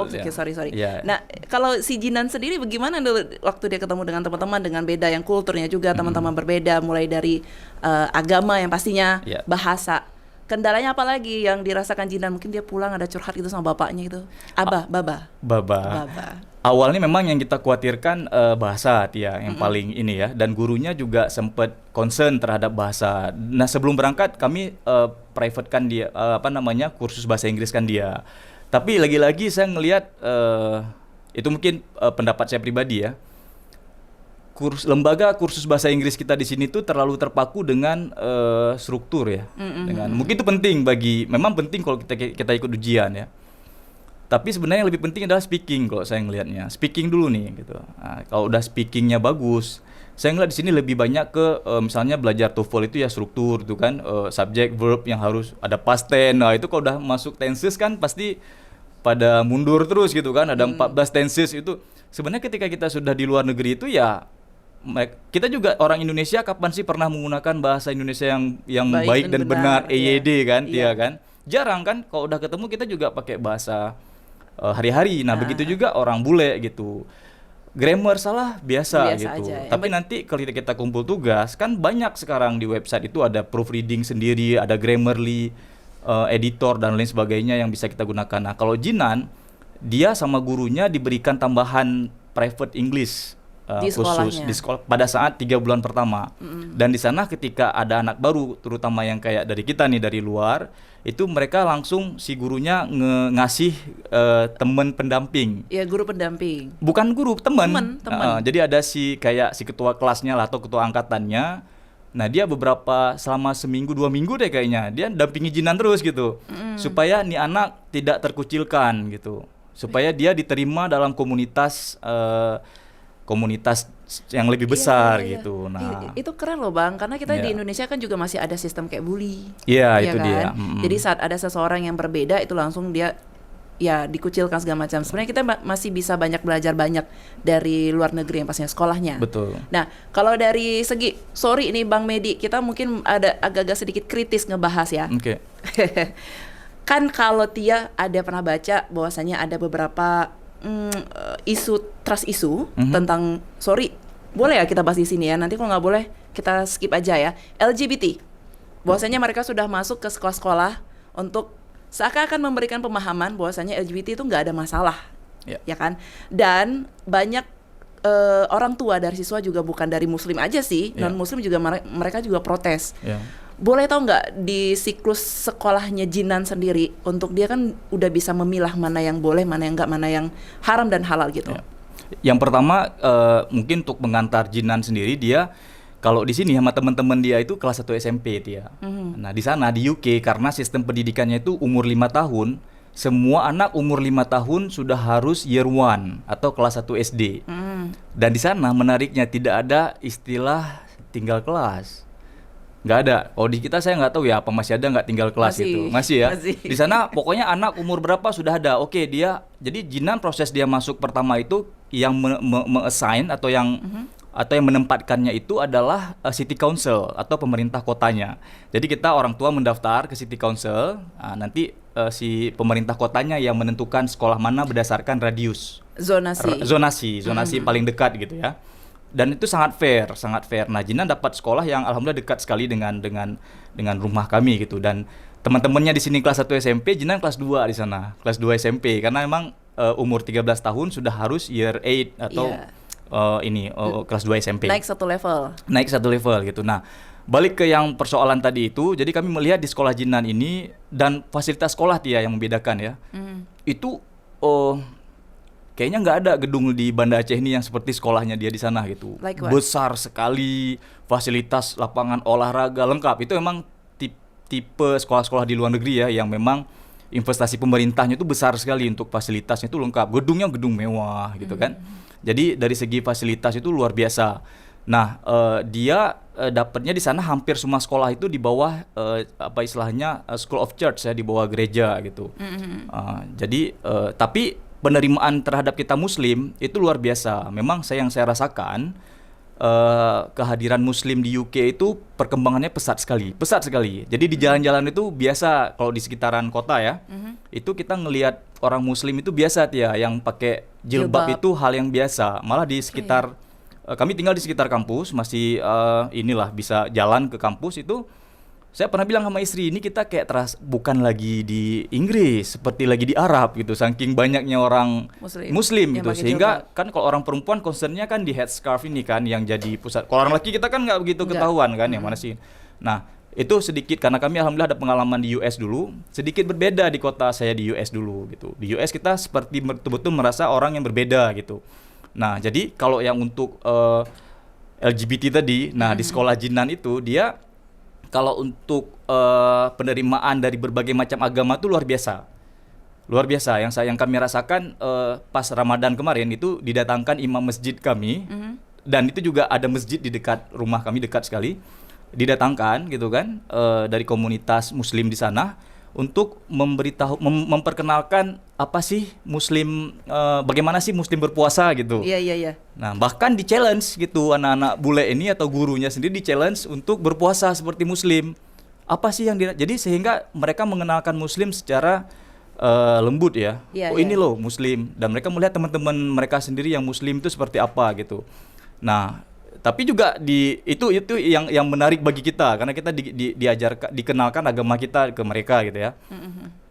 Oke, sorry. Nah, kalau si Jinan sendiri bagaimana dulu waktu dia ketemu dengan teman-teman dengan beda yang kulturnya juga teman-teman berbeda, mulai dari agama yang pastinya, bahasa. Kendalanya apa lagi yang dirasakan Jinan? Mungkin dia pulang ada curhat gitu sama bapaknya gitu. Baba. Awalnya memang yang kita khawatirkan bahasa Tia yang paling ini ya, dan gurunya juga sempat concern terhadap bahasa. Nah sebelum berangkat kami privatekan dia kursus bahasa Inggris kan dia. Tapi lagi-lagi saya ngelihat itu mungkin pendapat saya pribadi ya. Lembaga kursus bahasa Inggris kita di sini tuh terlalu terpaku dengan struktur ya. Dengan mungkin itu penting memang penting kalau kita ikut ujian ya. Tapi sebenarnya yang lebih penting adalah speaking kalau saya ngelihatnya. Speaking dulu nih gitu. Nah, kalau udah speakingnya bagus, saya ngeliat di sini lebih banyak ke misalnya belajar TOEFL itu ya struktur itu kan, subject verb yang harus ada past tense. Nah, itu kalau udah masuk tenses kan pasti pada mundur terus gitu kan. Ada 14 tenses itu. Sebenarnya ketika kita sudah di luar negeri itu ya kita juga orang Indonesia kapan sih pernah menggunakan bahasa Indonesia yang baik dan benar EYD kan, dia kan. Jarang kan kalau udah ketemu kita juga pakai bahasa hari-hari. Nah, begitu juga orang bule gitu. Grammar salah biasa gitu. Aja, ya. Tapi nanti kalau kita kumpul tugas kan banyak sekarang di website itu ada proofreading sendiri, ada Grammarly, editor dan lain sebagainya yang bisa kita gunakan. Nah, kalau Jinan dia sama gurunya diberikan tambahan private English khusus di sekolah pada saat 3 bulan pertama. Dan di sana ketika ada anak baru terutama yang kayak dari kita nih dari luar, itu mereka langsung si gurunya ngasih teman pendamping. Ya, guru pendamping. Bukan guru, teman. Teman. Jadi ada si ketua kelasnya lah atau ketua angkatannya. Nah, dia selama seminggu 2 minggu deh kayaknya dia dampingi Jinan terus gitu. Supaya nih anak tidak terkucilkan gitu. Supaya dia diterima dalam komunitas yang lebih besar gitu. Nah, itu keren loh Bang, karena kita di Indonesia kan juga masih ada sistem kayak bully. Iya, itu kan? dia. Jadi saat ada seseorang yang berbeda itu langsung dia ya dikucilkan segala macam. Sebenarnya kita masih bisa banyak belajar banyak dari luar negeri yang pastinya sekolahnya. Betul. Nah, kalau dari segi sorry ini Bang Medi, kita mungkin ada agak-agak sedikit kritis ngebahas ya. Oke. Kan kalau Tia ada pernah baca bahwasanya ada beberapa trust isu tentang boleh ya kita bahas di sini ya, nanti kalau nggak boleh kita skip aja ya. LGBT bahwasanya mereka sudah masuk ke sekolah-sekolah untuk seakan-akan memberikan pemahaman bahwasanya LGBT itu nggak ada masalah, ya kan? Dan banyak orang tua dari siswa juga bukan dari Muslim aja sih, non Muslim juga mereka juga protes. Boleh tahu nggak di siklus sekolahnya Jinan sendiri untuk dia kan udah bisa memilah mana yang boleh, mana yang nggak, mana yang haram dan halal gitu. Yang pertama mungkin untuk mengantar Jinan sendiri, dia kalau di sini sama teman-teman dia itu kelas 1 SMP dia. Nah, di sana di UK karena sistem pendidikannya itu umur 5 tahun, semua anak umur 5 tahun sudah harus year 1 atau kelas 1 SD. Dan di sana menariknya tidak ada istilah tinggal kelas. Nggak ada. Oh, di kita saya nggak tahu ya apa masih ada nggak tinggal kelas itu. Masih ya. Di sana pokoknya anak umur berapa sudah ada. Oke, jadi Jinan proses dia masuk pertama itu yang me-assign atau yang menempatkannya itu adalah city council atau pemerintah kotanya. Jadi kita orang tua mendaftar ke city council, nanti si pemerintah kotanya yang menentukan sekolah mana berdasarkan radius. Zonasi paling dekat gitu ya. Dan itu sangat fair. Nah, Jinan dapat sekolah yang alhamdulillah dekat sekali dengan rumah kami gitu. Dan teman-temannya di sini kelas 1 SMP, Jinan kelas 2 di sana, kelas 2 SMP karena memang umur 13 tahun sudah harus year 8 atau kelas 2 SMP. Naik satu level gitu. Nah, balik ke yang persoalan tadi itu, jadi kami melihat di sekolah Jinan ini dan fasilitas sekolah Tia yang membedakan ya. Itu kayaknya nggak ada gedung di Banda Aceh ini yang seperti sekolahnya dia di sana gitu. Besar sekali, fasilitas lapangan olahraga lengkap. Itu memang tipe sekolah-sekolah di luar negeri ya yang memang investasi pemerintahnya itu besar sekali untuk fasilitasnya itu lengkap. Gedungnya gedung mewah gitu kan. Jadi dari segi fasilitas itu luar biasa. Nah, dia dapatnya di sana hampir semua sekolah itu di bawah School of Church ya, di bawah gereja gitu. Jadi tapi penerimaan terhadap kita Muslim itu luar biasa. Memang yang saya rasakan kehadiran Muslim di UK itu perkembangannya pesat sekali. Jadi di jalan-jalan itu biasa kalau di sekitaran kota ya, itu kita ngelihat orang Muslim itu biasa Tia, yang pakai jilbab itu hal yang biasa. Malah di sekitar kami tinggal di sekitar kampus, masih bisa jalan ke kampus itu saya pernah bilang sama istri, ini kita kayak bukan lagi di Inggris, seperti lagi di Arab gitu, saking banyaknya orang Muslim yang gitu. pakai Sehingga jilbab. kan kalau orang perempuan concernnya kan di headscarf ini kan yang jadi pusat. Kalau orang laki kita kan nggak begitu ketahuan kan, yang mana sih. Nah, itu sedikit karena kami alhamdulillah ada pengalaman di US dulu, sedikit berbeda di kota saya di US dulu gitu. Di US kita seperti betul-betul merasa orang yang berbeda gitu. Nah, jadi kalau yang untuk LGBT tadi, nah di sekolah Jinan itu dia kalau untuk penerimaan dari berbagai macam agama itu luar biasa. Luar biasa. Yang kami rasakan pas Ramadan kemarin itu didatangkan imam masjid kami, dan itu juga ada masjid di dekat rumah kami, dekat sekali. Didatangkan gitu kan dari komunitas muslim di sana untuk memperkenalkan apa sih muslim, bagaimana sih muslim berpuasa gitu. Iya. Nah, bahkan di challenge gitu anak-anak bule ini atau gurunya sendiri di challenge untuk berpuasa seperti muslim. Apa sih yang jadi sehingga mereka mengenalkan muslim secara lembut ya. Ini loh muslim, dan mereka melihat teman-teman mereka sendiri yang muslim itu seperti apa gitu. Nah, tapi juga itu yang menarik bagi kita karena kita dikenalkan agama kita ke mereka gitu ya.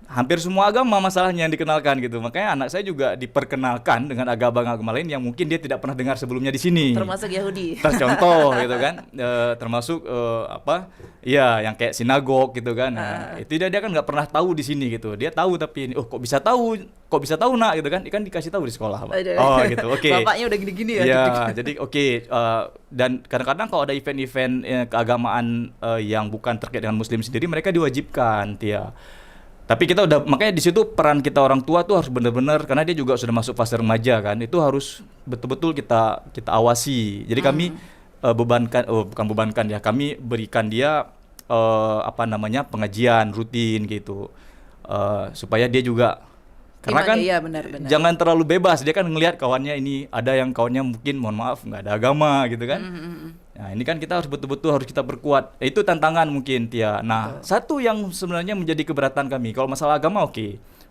Hampir semua agama masalahnya yang dikenalkan gitu. Makanya anak saya juga diperkenalkan dengan agama-agama lain yang mungkin dia tidak pernah dengar sebelumnya di sini. Termasuk Yahudi. Contoh gitu kan. Termasuk yang kayak sinagog gitu kan. Nah, itu dia kan nggak pernah tahu di sini gitu. Dia tahu tapi kok bisa tahu nak gitu kan. Kan dikasih tahu di sekolah, Pak. Oh gitu. Oke. Bapaknya udah gini-gini ya. Iya, jadi dan kadang-kadang kalau ada event-event keagamaan yang bukan terkait dengan muslim sendiri, mereka diwajibkan, Tia. Tapi kita makanya di situ peran kita orang tua tuh harus benar-benar, karena dia juga sudah masuk fase remaja kan, itu harus betul-betul kita awasi. Jadi kami kami berikan dia pengajian rutin gitu, supaya dia juga, karena kan benar. Jangan terlalu bebas, dia kan ngelihat kawannya ini, ada yang kawannya mungkin mohon maaf nggak ada agama gitu kan. Nah ini kan kita harus betul-betul harus kita perkuat. Itu tantangan mungkin, Tia. Nah, satu yang sebenarnya menjadi keberatan kami, kalau masalah agama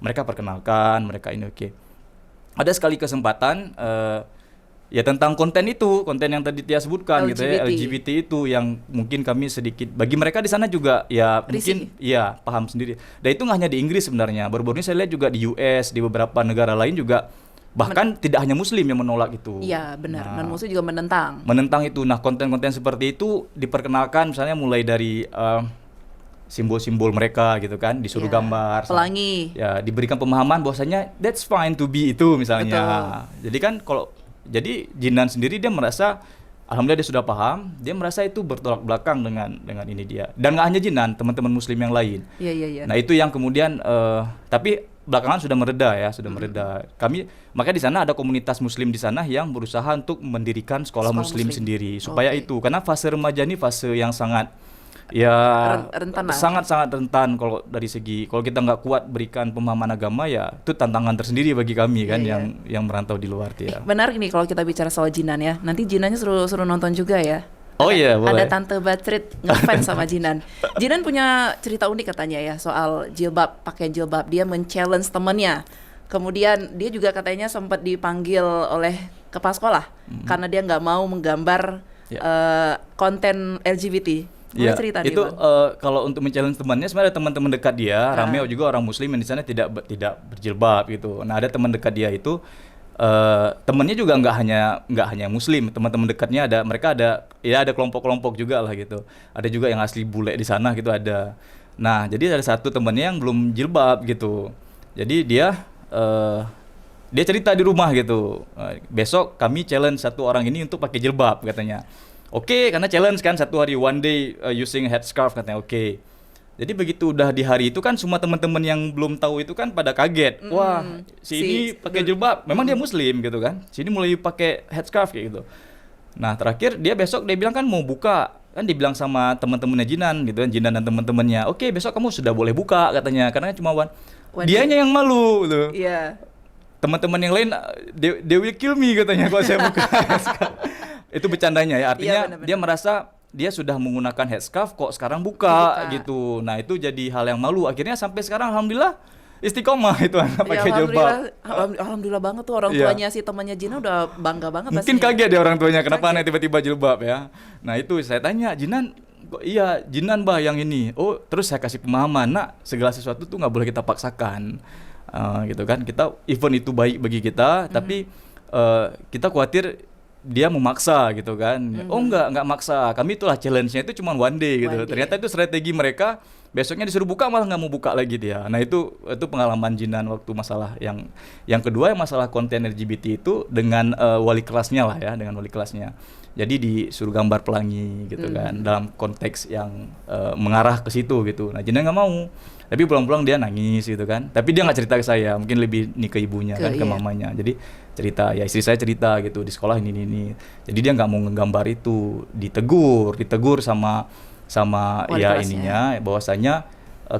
mereka perkenalkan, mereka ini ada sekali kesempatan ya tentang konten yang tadi Tia sebutkan LGBT. gitu ya, LGBT itu yang mungkin kami sedikit, bagi mereka di sana juga ya mungkin ya paham sendiri. Dan itu nggak hanya di Inggris sebenarnya, baru-baru ini saya lihat juga di US, di beberapa negara lain juga. Bahkan tidak hanya muslim yang menolak itu. Iya benar, non-muslim juga menentang. Menentang itu. Nah, konten-konten seperti itu diperkenalkan misalnya mulai dari simbol-simbol mereka gitu kan, disuruh gambar. Pelangi. Ya, diberikan pemahaman bahwasanya that's fine to be itu misalnya. Betul. Jadi kan jadi Jinan sendiri dia merasa, alhamdulillah dia sudah paham, dia merasa itu bertolak belakang dengan ini dia. Dan nggak hanya Jinan, teman-teman muslim yang lain. Iya. Nah, itu yang kemudian tapi belakangan sudah mereda. Makanya di sana ada komunitas muslim di sana yang berusaha untuk mendirikan sekolah muslim sendiri supaya itu, karena fase remaja ini fase yang sangat rentan, sangat rentan kalau dari segi, kalau kita nggak kuat berikan pemahaman agama ya itu tantangan tersendiri bagi kami kan yang merantau di luar ya. Benar ini kalau kita bicara soal Jinan ya, nanti Jinannya suruh nonton juga ya. Oh iya, boleh. Ada Tante Batrit ngefans sama Jinan. Jinan punya cerita unik katanya ya soal jilbab, pakai jilbab. Dia men-challenge temannya. Kemudian dia juga katanya sempat dipanggil oleh kepala sekolah karena dia nggak mau menggambar konten LGBT. Boleh cerita nih, itu kalau untuk men-challenge temannya, sebenarnya teman-teman dekat dia, Rameo juga orang muslim yang di sana tidak berjilbab gitu. Nah, ada teman dekat dia itu temennya juga nggak hanya muslim, teman-teman dekatnya mereka ada kelompok-kelompok juga lah gitu. Ada juga yang asli bule di sana gitu ada. Nah, jadi ada satu temannya yang belum jilbab gitu. Jadi dia cerita di rumah gitu. Besok kami challenge satu orang ini untuk pakai jilbab katanya. Oke, karena challenge kan satu hari, one day using headscarf katanya. Oke. Jadi begitu udah di hari itu kan semua teman-teman yang belum tahu itu kan pada kaget. Wah, ini pakai jilbab. Memang dia muslim gitu kan. Sini mulai pakai headscarf kayak gitu. Nah, terakhir dia besok dia bilang kan mau buka. Kan dibilang sama teman-temannya Jinan gitu kan, Jinan dan teman-temannya. Oke, besok kamu sudah boleh buka katanya. Karena cuma dianya yang malu gitu. Iya. Teman-teman yang lain they will kill me katanya kalau saya buka. Itu bercandanya ya. Artinya bener. Dia merasa dia sudah menggunakan headscarf kok sekarang buka gitu. Nah, itu jadi hal yang malu. Akhirnya sampai sekarang alhamdulillah istiqomah itu anak pakai jilbab. Alhamdulillah banget tuh orang tuanya si temannya Jinan udah bangga banget. Mungkin kaget ya orang tuanya kenapa anak tiba-tiba jilbab ya. Nah, itu saya tanya, Jinan kok iya Jinan bah yang ini. Oh terus saya kasih pemahaman, nak segala sesuatu tuh nggak boleh kita paksakan. Gitu kan, kita event itu baik bagi kita, tapi kita khawatir dia memaksa gitu kan. Oh enggak maksa, kami itulah challenge-nya itu cuma one day gitu. One day. Ternyata itu strategi mereka, besoknya disuruh buka malah nggak mau buka lagi dia. Nah itu pengalaman Jinan waktu masalah yang kedua, yang masalah konten LGBT itu dengan wali kelasnya lah ya, dengan wali kelasnya. Jadi disuruh gambar pelangi gitu kan, dalam konteks yang mengarah ke situ gitu. Nah Jinan nggak mau, tapi pulang-pulang dia nangis gitu kan. Tapi dia nggak cerita ke saya, mungkin lebih nih ke ibunya ke mamanya. Jadi cerita, ya istri saya cerita gitu di sekolah ini. Jadi dia nggak mau ngegambar itu, ditegur sama wali ya kelasnya. ininya, bahwasanya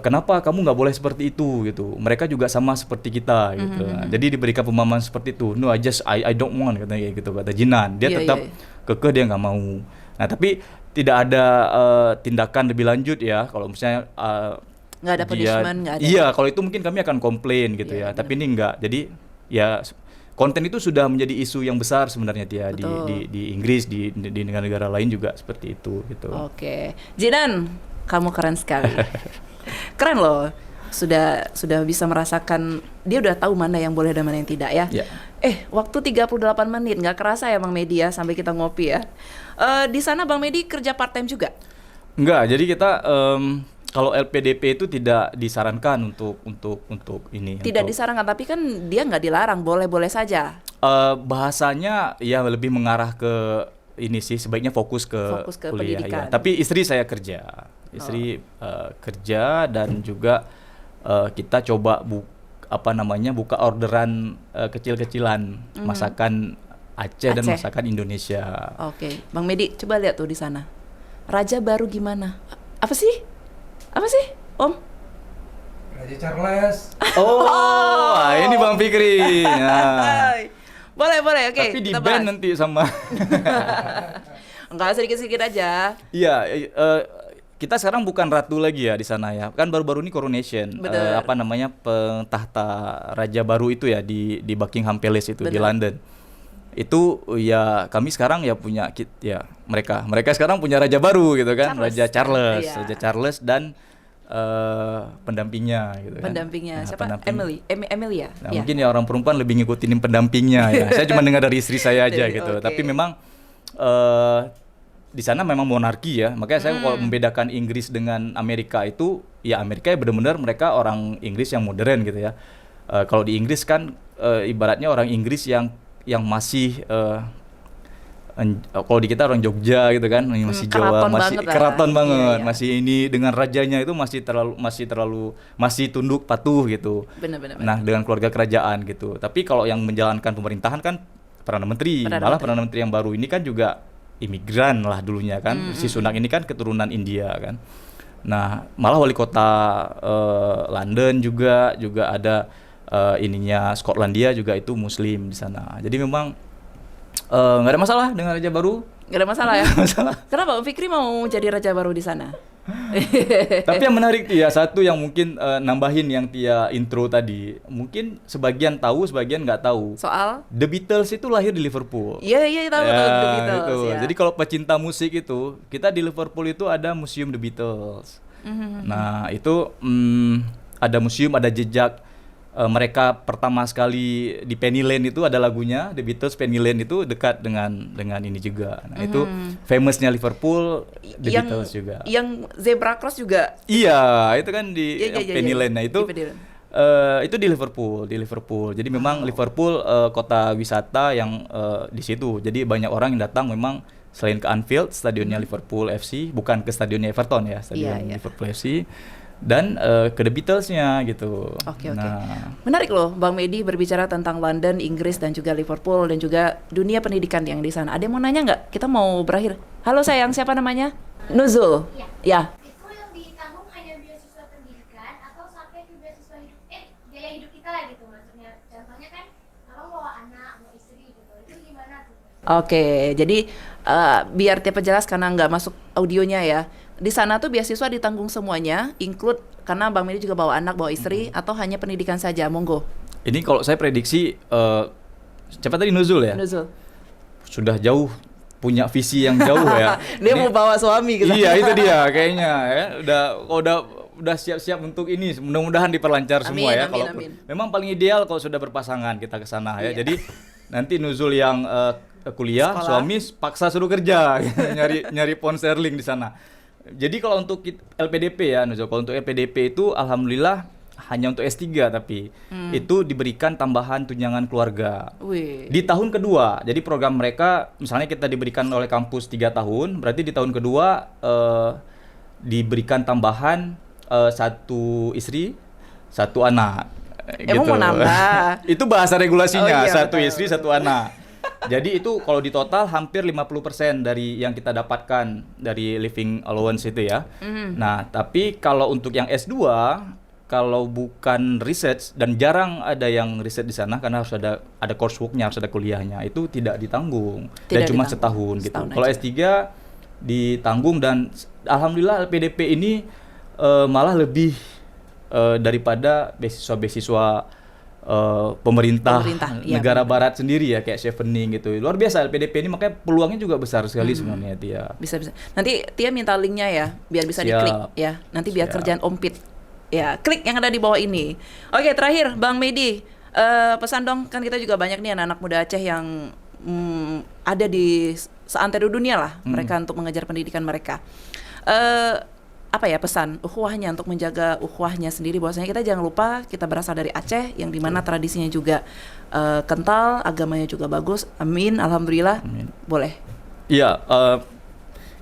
kenapa kamu nggak boleh seperti itu gitu. Mereka juga sama seperti kita gitu. Nah, jadi diberikan pemahaman seperti itu. No, I don't want katanya kayak gitu, kata Jinan. Dia tetap kekeh, dia nggak mau. Nah tapi tidak ada tindakan lebih lanjut ya. Kalau misalnya nggak ada punishment, nggak ada. Iya, kalau itu mungkin kami akan komplain gitu ya. Tapi ini enggak. Jadi ya konten itu sudah menjadi isu yang besar sebenarnya Tia, di Inggris, di negara-negara lain juga seperti itu gitu. Oke. Jinan, kamu keren sekali. Keren loh. Sudah bisa merasakan, dia udah tahu mana yang boleh dan mana yang tidak ya. Waktu 38 menit, nggak kerasa ya Bang Medi ya, sampai kita ngopi ya. Di sana Bang Medi kerja part time juga? Enggak, jadi kita kalau LPDP itu tidak disarankan untuk ini. Tidak disarankan, tapi kan dia nggak dilarang, boleh-boleh saja. Bahasanya ya lebih mengarah ke ini sih, sebaiknya fokus ke kuliah pendidikan. ya. Tapi istri saya kerja, kerja dan juga kita coba buka orderan kecil-kecilan masakan Aceh dan masakan Indonesia. Oke, Bang Medi coba lihat tuh di sana. Raja baru gimana? Apa sih, Om? Raja Charles. Oh, ini Bang Fikri. Nah. Boleh, oke. Tapi di band nanti sama. Enggak, sedikit-sedikit aja. Iya, kita sekarang bukan ratu lagi ya di sana ya. Kan baru-baru ini coronation. Pentahta raja baru itu ya di Buckingham Palace itu. Bener. Di London. Itu ya kami sekarang ya punya mereka sekarang punya raja baru gitu kan, Raja Charles. Iya. Raja Charles dan pendampingnya gitu kan. Pendampingnya siapa? Emilia. Nah, mungkin ya orang perempuan lebih ngikutin pendampingnya ya. Saya cuma dengar dari istri saya aja gitu. Tapi memang di sana memang monarki ya. Makanya saya kalau membedakan Inggris dengan Amerika itu, ya Amerika ya benar-benar mereka orang Inggris yang modern gitu ya. Kalau di Inggris kan ibaratnya orang Inggris yang masih kalau di kita orang Jogja gitu kan, masih Jawa, masih keraton banget, masih ini dengan rajanya itu masih tunduk patuh gitu. Benar. Nah, dengan keluarga kerajaan gitu. Tapi kalau yang menjalankan pemerintahan kan Perdana Menteri yang baru ini kan juga imigran lah dulunya kan. Si Sunak ini kan keturunan India kan. Nah, malah wali kota London juga ada Skotlandia juga itu Muslim di sana. Jadi memang nggak ada masalah dengan raja baru. Nggak ada masalah ya? Masalah. Kenapa Om Fikri mau jadi raja baru di sana? Tapi yang menarik Tia, satu yang mungkin nambahin yang Tia intro tadi, mungkin sebagian tahu, sebagian nggak tahu. Soal? The Beatles itu lahir di Liverpool. Iya tahu The Beatles. Itu. Ya. Jadi kalau pecinta musik itu, kita di Liverpool itu ada museum The Beatles. Nah itu ada museum, ada jejak. Mereka pertama sekali di Penny Lane itu ada lagunya The Beatles. Penny Lane itu dekat dengan ini juga. Nah itu famousnya Liverpool, The Beatles juga. Yang zebra cross juga. Iya, itu kan di Penny Lane. Nah itu di Liverpool. Jadi memang Liverpool kota wisata yang di situ. Jadi banyak orang yang datang memang selain ke Anfield, stadionnya Liverpool FC, bukan ke stadionnya Everton ya, stadion Liverpool FC. Dan ke The Beatles-nya gitu. Oke. Menarik loh Bang Medi berbicara tentang London, Inggris dan juga Liverpool dan juga dunia pendidikan yang di sana. Ada yang mau nanya nggak? Kita mau berakhir. Halo sayang, siapa namanya? Nuzul. Ya. Itu yang ditanggung hanya beasiswa pendidikan atau sampai ke beasiswa hidup, gaya hidup kita lah gitu maksudnya. Contohnya kan abang bawa anak, bawa istri gitu. Itu gimana tuh? Oke, jadi biar Tia jelas karena nggak masuk audionya ya. Di sana tuh beasiswa ditanggung semuanya, include karena Bang Medi juga bawa anak, bawa istri, atau hanya pendidikan saja? Monggo. Ini kalau saya prediksi, siapa tadi Nuzul ya? Nuzul. Sudah jauh punya visi yang jauh ya. Dia mau bawa suami ke sana. Iya, itu dia kayaknya ya. Udah siap-siap untuk ini. Mudah-mudahan diperlancar semua ya. Kalau memang paling ideal kalau sudah berpasangan kita ke sana ya. Iya. Jadi nanti nuzul yang kuliah, Sekolah. suami paksa suruh kerja nyari pound sterling di sana. Jadi kalau untuk LPDP ya, Nuzul, kalau untuk LPDP itu alhamdulillah hanya untuk S3 tapi itu diberikan tambahan tunjangan keluarga. Wih. Di tahun kedua, jadi program mereka misalnya kita diberikan oleh kampus 3 tahun, berarti di tahun kedua diberikan tambahan 1 istri, 1 anak. Emang mau nambah? Itu bahasa regulasinya, Oh iya, 1 betul. istri, 1 anak. Jadi itu kalau di total hampir 50% dari yang kita dapatkan dari living allowance itu ya. Nah, tapi kalau untuk yang S2 kalau bukan research dan jarang ada yang riset di sana karena harus ada coursework-nya, harus ada kuliahnya, itu tidak ditanggung dan Tidak cuma ditanggung. setahun gitu. Setahun Kalau aja. S3 ditanggung dan alhamdulillah LPDP ini malah lebih daripada beasiswa-beasiswa pemerintah iya, negara benar. barat sendiri ya kayak Chevening gitu. Luar biasa LPDP ini, makanya peluangnya juga besar sekali sebenarnya Tia. Bisa. Nanti Tia minta linknya ya, biar bisa Siap. diklik ya. Nanti biar Siap. kerjaan Om Pit. Ya, klik yang ada di bawah ini. Oke, terakhir Bang Medi, pesan dong, kan kita juga banyak nih anak-anak muda Aceh yang ada di seantero dunia lah mereka untuk mengejar pendidikan mereka. Apa ya pesan ukhuwahnya untuk menjaga ukhuwahnya sendiri, bahwasanya kita jangan lupa kita berasal dari Aceh yang dimana tradisinya juga kental, agamanya juga bagus. Amin, alhamdulillah. Amin. Boleh. Iya,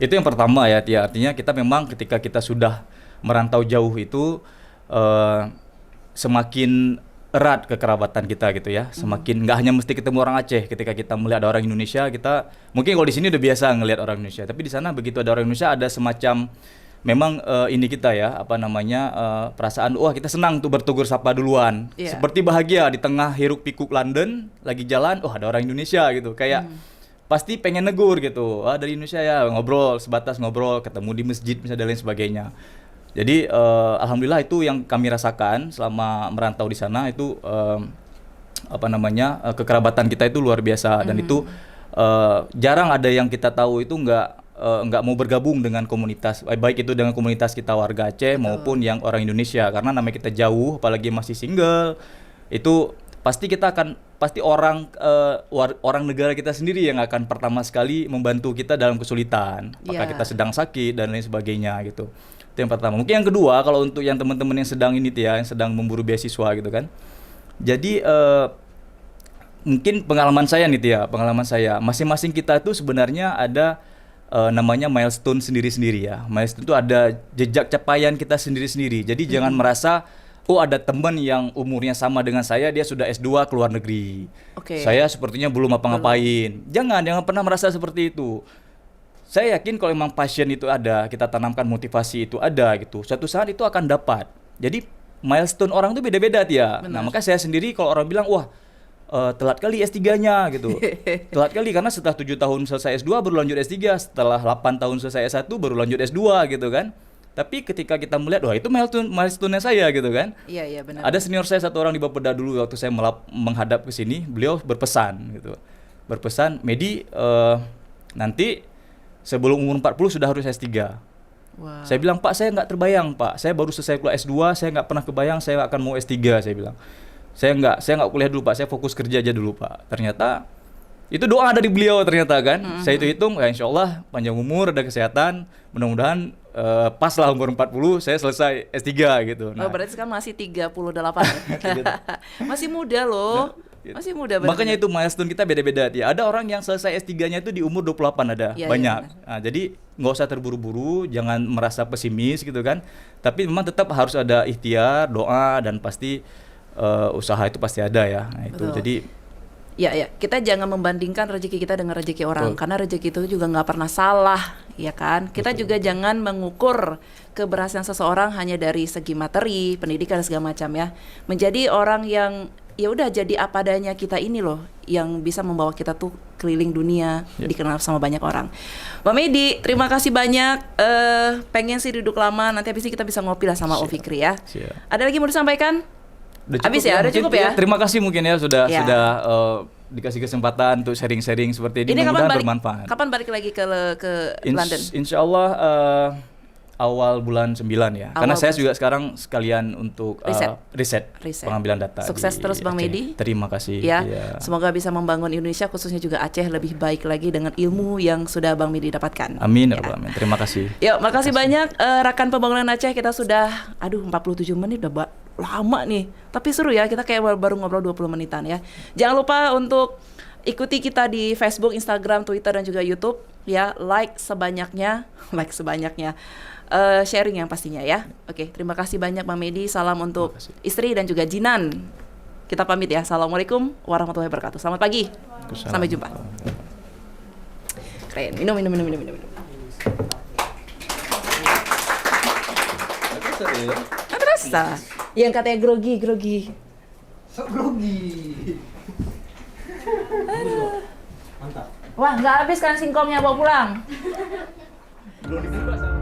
itu yang pertama ya Tia. Artinya kita memang ketika kita sudah merantau jauh itu semakin erat kekerabatan kita gitu ya. Semakin nggak hanya mesti ketemu orang Aceh. Ketika kita melihat ada orang Indonesia, kita mungkin kalau di sini udah biasa ngelihat orang Indonesia, tapi di sana begitu ada orang Indonesia ada semacam memang ini kita ya apa namanya perasaan wah kita senang tuh bertugur sapa duluan. Iya. Seperti bahagia di tengah hiruk pikuk London lagi jalan, oh ada orang Indonesia gitu. Kayak pasti pengen negur gitu. Ah dari Indonesia ya, ngobrol sebatas ngobrol, ketemu di masjid misalnya dan lain sebagainya. Jadi alhamdulillah itu yang kami rasakan selama merantau di sana itu apa namanya kekerabatan kita itu luar biasa dan itu jarang ada yang kita tahu itu nggak mau bergabung dengan komunitas, baik itu dengan komunitas kita warga Aceh maupun yang orang Indonesia, karena namanya kita jauh apalagi masih single itu pasti orang negara kita sendiri yang akan pertama sekali membantu kita dalam kesulitan, apakah Yeah. kita sedang sakit dan lain sebagainya gitu. Itu yang pertama. Mungkin yang kedua kalau untuk yang teman-teman yang sedang ini Tia, yang sedang memburu beasiswa gitu kan. Jadi mungkin pengalaman saya nih Tia, masing-masing kita tuh sebenarnya ada namanya milestone sendiri-sendiri ya. Milestone itu ada jejak capaian kita sendiri-sendiri. Jadi jangan merasa oh ada teman yang umurnya sama dengan saya, dia sudah S2 ke luar negeri. Oke. Saya sepertinya belum apa-ngapain. Jangan pernah merasa seperti itu. Saya yakin kalau memang passion itu ada, kita tanamkan motivasi itu ada gitu. Suatu saat itu akan dapat. Jadi milestone orang itu beda-beda Tia. Nah, maka saya sendiri kalau orang bilang wah telat kali S3-nya gitu. Telat kali karena setelah 7 tahun selesai S2 baru lanjut S3, setelah 8 tahun selesai S1 baru lanjut S2 gitu kan. Tapi ketika kita melihat wah itu milestone-nya saya gitu kan. Iya benar. Ada senior saya satu orang di Bapeda dulu waktu saya menghadap ke sini, beliau berpesan gitu. Berpesan, "Medi nanti sebelum umur 40 sudah harus S3." Wow. Saya bilang, "Pak, saya nggak terbayang, Pak. Saya baru selesai kuliah S2, saya nggak pernah kebayang saya akan mau S3," saya bilang. Saya nggak kuliah dulu, Pak. Saya fokus kerja aja dulu, Pak. Ternyata itu doa dari beliau ternyata kan. Saya hitung ya insya Allah panjang umur, ada kesehatan, mudah-mudahan pas lah umur 40 saya selesai S3 gitu. Oh, berarti sekarang masih 38. Masih muda loh. Masih muda benar. Makanya itu milestone kita beda-beda ya. Ada orang yang selesai S3-nya itu di umur 28 ada, Iya, banyak. iya, Nah, jadi nggak usah terburu-buru, jangan merasa pesimis gitu kan. Tapi memang tetap harus ada ikhtiar, doa dan pasti usaha itu pasti ada ya. Nah, itu. Betul. Jadi Ya, kita jangan membandingkan rezeki kita dengan rezeki orang. Betul. Karena rezeki itu juga nggak pernah salah, ya kan? Kita juga jangan mengukur keberhasilan seseorang hanya dari segi materi, pendidikan dan segala macam ya. Menjadi orang yang ya udah jadi apa adanya kita ini loh, yang bisa membawa kita tuh keliling dunia, dikenal sama banyak orang. Mbak Medi, terima kasih banyak. Pengen sih duduk lama, nanti habis ini kita bisa ngopi lah sama Om Fikri ya. Siap. Ada lagi mau disampaikan? Udah Habis ya? Udah mungkin cukup ya? Terima kasih mungkin ya sudah Ya. dikasih kesempatan untuk sharing-sharing seperti ini, Ini mudah-mudahan bermanfaat. kapan balik lagi ke London? Insya Allah awal bulan 9 ya. Karena saya juga sekarang sekalian untuk riset pengambilan data. Sukses terus Bang Aceh. Medi. Terima kasih. Ya, Iya. semoga bisa membangun Indonesia khususnya juga Aceh lebih baik lagi dengan ilmu yang sudah Bang Medi dapatkan. Amin Ya. ya Rabbal Alamin. Terima kasih. Yuk, makasih banyak rekan pembangunan Aceh. Kita sudah 47 menit udah lama nih. Tapi seru ya, kita kayak baru ngobrol 20 menitan ya. Jangan lupa untuk ikuti kita di Facebook, Instagram, Twitter dan juga YouTube ya. Like sebanyaknya. Sharing yang pastinya ya. Oke, terima kasih banyak Bang Medi. Salam untuk istri dan juga Jinan. Kita pamit ya. Assalamualaikum warahmatullahi wabarakatuh. Selamat pagi. Sampai jumpa. Keren. Minum. Nggak terasa. Yang katanya grogi. Sok grogi. Wah, nggak habis kan singkongnya, bawa pulang. Belum dibuka.